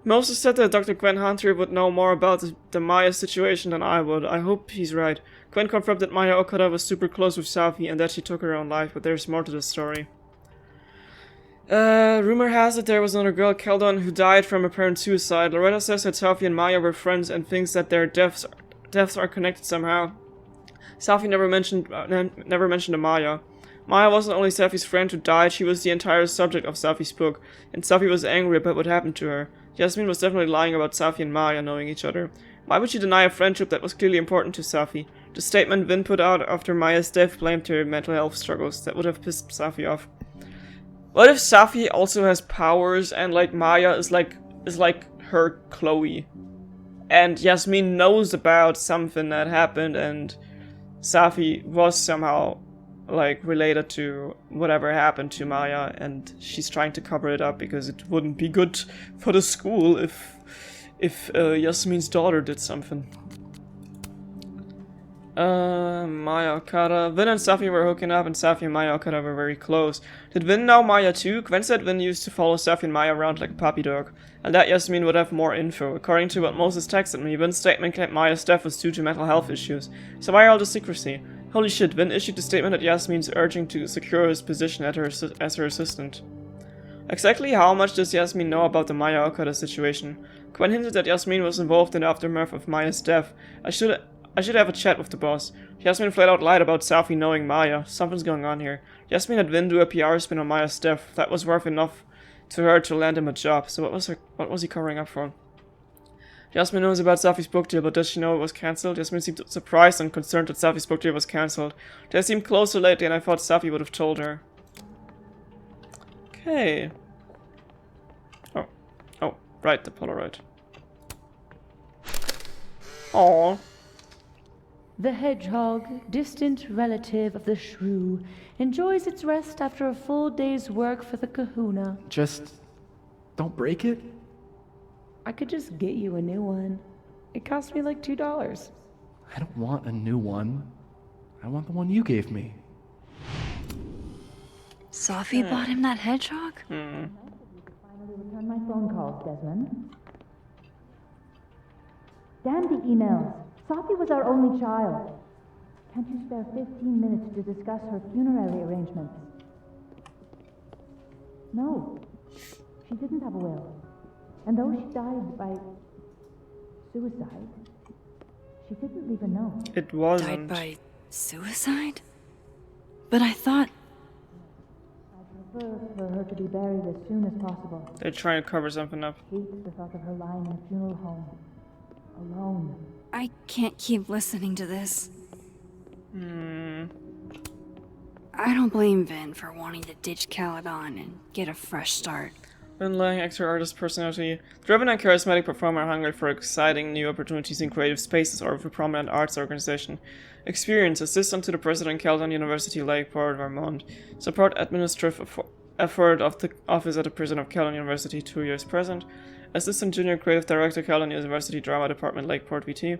Moses said that Dr. Gwen Hunter would know more about the Maya situation than I would. I hope he's right. Gwen confirmed that Maya Okada was super close with Safi and that she took her own life, but there's more to the story. Rumor has it there was another girl, Keldon, who died from apparent suicide. Loretta says that Safi and Maya were friends and thinks that their deaths are connected somehow. Safi never mentioned to Maya. Maya wasn't only Safi's friend who died, she was the entire subject of Safi's book, and Safi was angry about what happened to her. Yasmin was definitely lying about Safi and Maya knowing each other. Why would she deny a friendship that was clearly important to Safi? The statement Vin put out after Maya's death blamed her mental health struggles. That would have pissed Safi off. What if Safi also has powers and like Maya is like her Chloe? And Yasmin knows about something that happened and Safi was somehow like related to whatever happened to Maya and she's trying to cover it up because it wouldn't be good for the school if Yasmin's daughter did something. Maya Okada. Vin and Safi were hooking up and Safi and Maya Okada were very close. Did Vin know Maya too? Gwen said Vin used to follow Safi and Maya around like a puppy dog, and that Yasmin would have more info. According to what Moses texted me, Vin's statement claimed Maya's death was due to mental health issues. So why all the secrecy? Holy shit, Vin issued a statement that Yasmin's urging to secure his position as her assistant. Exactly how much does Yasmin know about the Maya Okada situation? Gwen hinted that Yasmin was involved in the aftermath of Maya's death. I should have a chat with the boss. Yasmin flat out lied about Safi knowing Maya. Something's going on here. Yasmin had Vin do a PR spin on Maya's death. That was worth enough to her to land him a job. So what was he covering up for? Yasmin knows about Safi's book deal, but does she know it was cancelled? Yasmin seemed surprised and concerned that Safi's book deal was cancelled. They seemed closer lately and I thought Safi would have told her. Okay. Oh, right, the Polaroid. Aww. The hedgehog, distant relative of the shrew, enjoys its rest after a full day's work for the kahuna. Just don't break it? I could just get you a new one. It cost me like $2. I don't want a new one. I want the one you gave me. Safi bought him that hedgehog? Finally return my phone calls, Desmond. Damn the emails. Safi was our only child. Can't you spare 15 minutes to discuss her funerary arrangements? No, she didn't have a will. And though she died by suicide, she didn't leave a note. It wasn't. Died by suicide? But I thought... I'd prefer for her to be buried as soon as possible. They're trying to cover something up. Hate the thought of her lying in a funeral home. Alone. I can't keep listening to this. I don't blame Vin for wanting to ditch Caledon and get a fresh start. Vin Lang, actor, artist, personality, driven and charismatic performer, hungry for exciting new opportunities in creative spaces or with a prominent arts organization. Experience, assistant to the president, Caledon University, Lakeport, Vermont. Support administrative effort of the office at the prison of Caledon University, 2 years present. Assistant Junior Creative Director, Caledon University Drama Department, Lakeport, VT.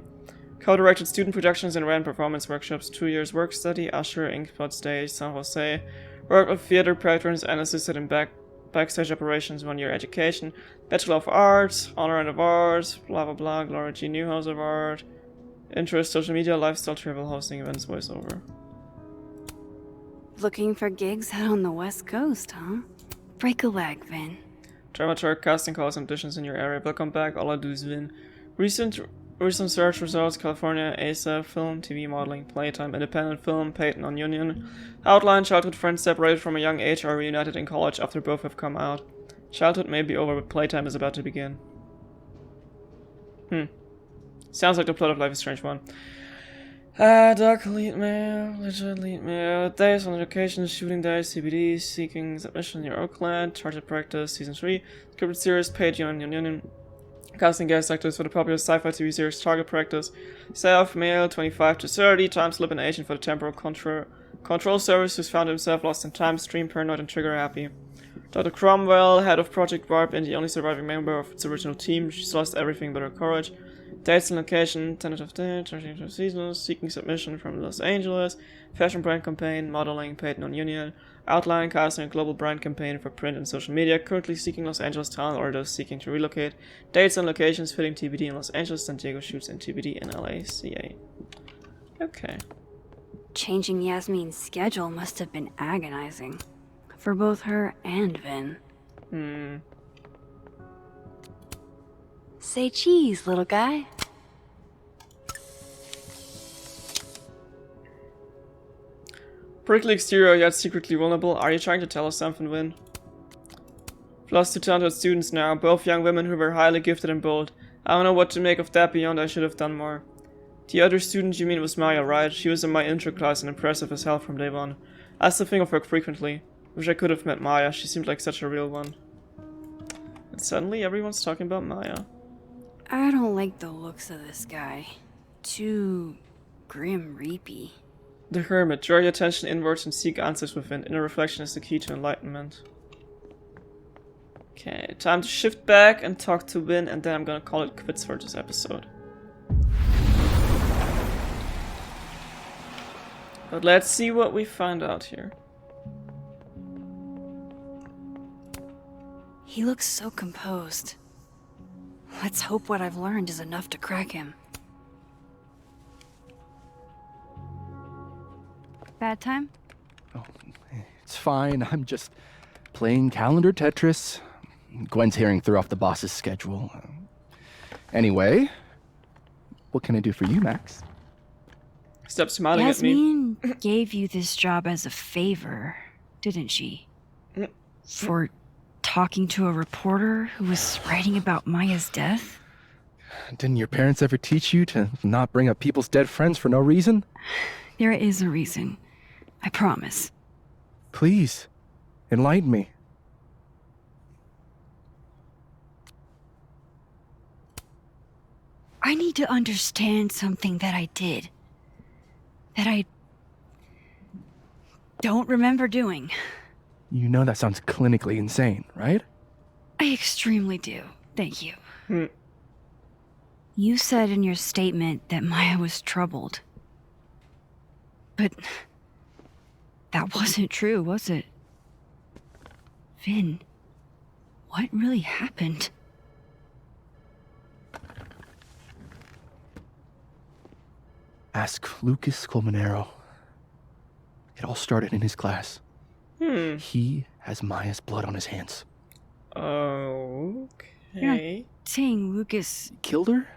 Co-directed student productions and ran performance workshops, 2 years work study, Usher, Inkpot Stage, San Jose. Worked with theater patrons and assisted in backstage operations, 1 year education. Bachelor of Arts, Honor and of Arts, blah blah blah, Gloria G. Newhouse of Art. Interest, social media, lifestyle, travel, hosting, events, voiceover. Looking for gigs out on the West Coast, huh? Break a leg, Vin. Dramaturg, casting calls and auditions in your area. Welcome back, all I do is Vin. Recent Recent search results: California, ASAP, film, TV, modeling, playtime, independent film, Peyton on Union. Outline: childhood friends separated from a young age are reunited in college after both have come out. Childhood may be over, but playtime is about to begin. Sounds like the plot of Life is Strange 1. Dark lead mail, legit lead mail, days on education, shooting days, CBD, seeking submission near Oakland, target practice, season 3, scripted series, page Union, casting guest actors for the popular sci-fi TV series Target Practice, self, male, 25 to 30, time slip an agent for the temporal control service who's found himself lost in time, stream paranoid and trigger happy. Dr. Cromwell, head of Project Warp and the only surviving member of its original team, she's lost everything but her courage. Dates and location, tentative date, charging seasons, seeking submission from Los Angeles, fashion brand campaign, modeling, Peyton on Union, outline, casting a global brand campaign for print and social media, currently seeking Los Angeles talent or those seeking to relocate, dates and locations, fitting TBD in Los Angeles, San Diego shoots in TBD in LA, CA. Okay. Changing Yasmin's schedule must have been agonizing. For both her and Vin. Say cheese, little guy. Prickly exterior yet secretly vulnerable. Are you trying to tell us something, Vin? Plus 2 talented students now, both young women who were highly gifted and bold. I don't know what to make of that beyond I should have done more. The other student you mean was Maya, right? She was in my intro class and impressive as hell from day one. I still think of her frequently. Wish I could have met Maya, she seemed like such a real one. And suddenly everyone's talking about Maya. I don't like the looks of this guy. Too grim reapy. The Hermit. Draw your attention inwards and seek answers within. Inner reflection is the key to enlightenment. Okay, time to shift back and talk to Vin, and then I'm gonna call it quits for this episode. But let's see what we find out here. He looks so composed. Let's hope what I've learned is enough to crack him. Bad time? Oh, it's fine. I'm just playing calendar Tetris. Gwen's hearing threw off the boss's schedule. Anyway, what can I do for you, Max? Stop smiling Yasmin at me. gave you this job as a favor, didn't she? For talking to a reporter who was writing about Maya's death? Didn't your parents ever teach you to not bring up people's dead friends for no reason? There is a reason. I promise. Please, enlighten me. I need to understand something that I did. That I don't remember doing. You know that sounds clinically insane, right? I extremely do. Thank you. You said in your statement that Maya was troubled. But that wasn't true, was it? Vin, what really happened? Ask Lucas Colmenero. It all started in his class. He has Maya's blood on his hands. Okay. You're not saying Lucas Killed her?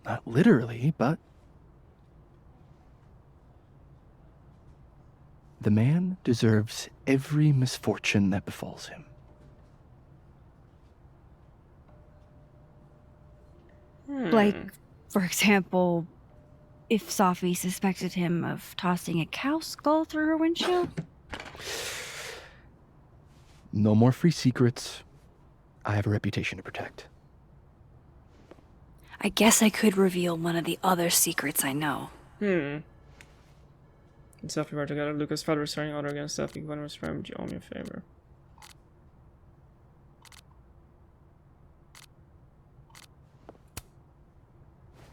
Not literally, but... The man deserves every misfortune that befalls him. Like, for example, if Safi suspected him of tossing a cow skull through her windshield? No more free secrets. I have a reputation to protect. I guess I could reveal one of the other secrets I know. And Safi were together. Lucas' father was starting order against Safi. Gwen was trying to owe me a favor.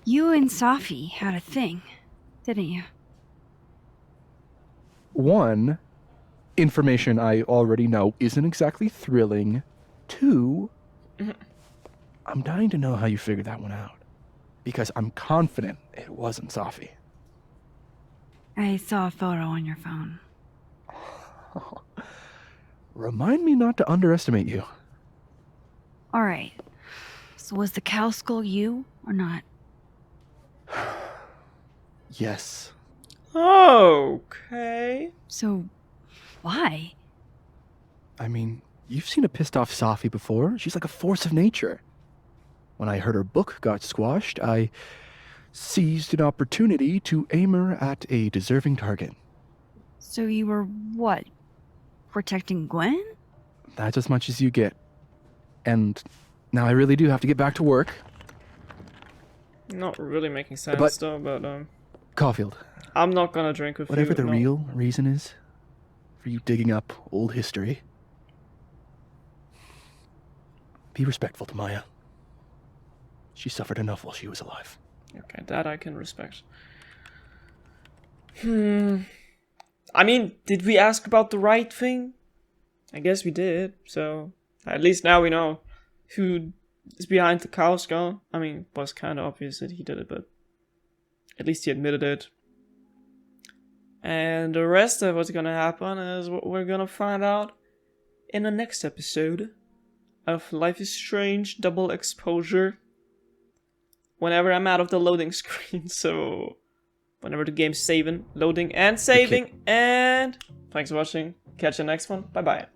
You and Safi had a thing, didn't you? One, information I already know isn't exactly thrilling. Two, I'm dying to know how you figured that one out. Because I'm confident it wasn't Safi. I saw a photo on your phone. Remind me not to underestimate you. Alright. So was the cow skull you, or not? Yes. Okay. So, why? I mean, you've seen a pissed off Safi before. She's like a force of nature. When I heard her book got squashed, I seized an opportunity to aim her at a deserving target. So you were, what, protecting Gwen? That's as much as you get. And now I really do have to get back to work. Not really making sense though, but Caulfield. I'm not gonna drink with Whatever you. the no. real reason is for you digging up old history, be respectful to Maya. She suffered enough while she was alive. Okay, that I can respect. I mean, did we ask about the right thing? I guess we did, so at least now we know who is behind the cow skull. I mean, it was kind of obvious that he did it, but at least he admitted it. And the rest of what's gonna happen is what we're gonna find out in the next episode of Life is Strange Double Exposure. Whenever I'm out of the loading screen, so whenever the game's saving, loading and saving. And thanks for watching. Catch you next one. Bye bye.